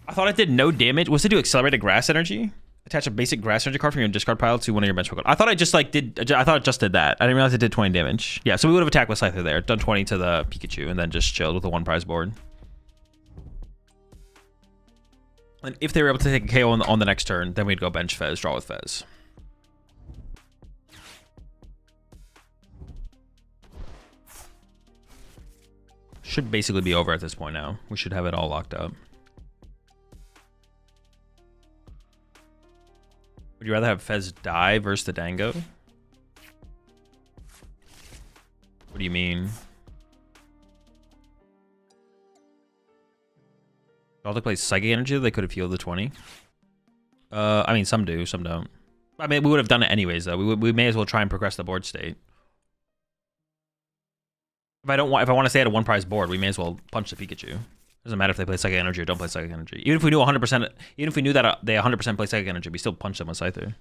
I thought it did no damage. Was it to accelerated grass energy? Attach a basic grass energy card from your discard pile to one of your bench cards. I thought it just like did. I thought it just did that. I didn't realize it did 20 damage. Yeah, so we would have attacked with Scyther there, done 20 to the Pikachu, and then just chilled with a 1 prize board. And if they were able to take a KO on the next turn, then we'd go bench Fez, draw with Fez. Should basically be over at this point now. We should have it all locked up. Would you rather have Fez die versus the Dango? What do you mean? All they play Psychic Energy, they could have healed the 20. I mean, some do, some don't. I mean, we would have done it anyways, though. We may as well try and progress the board state. If I want to stay at a 1 prize board, we may as well punch the Pikachu. Doesn't matter if they play Psychic Energy or don't play Psychic Energy. Even if we knew 100%, even if we knew that they 100% play Psychic Energy, we still punch them with Scyther.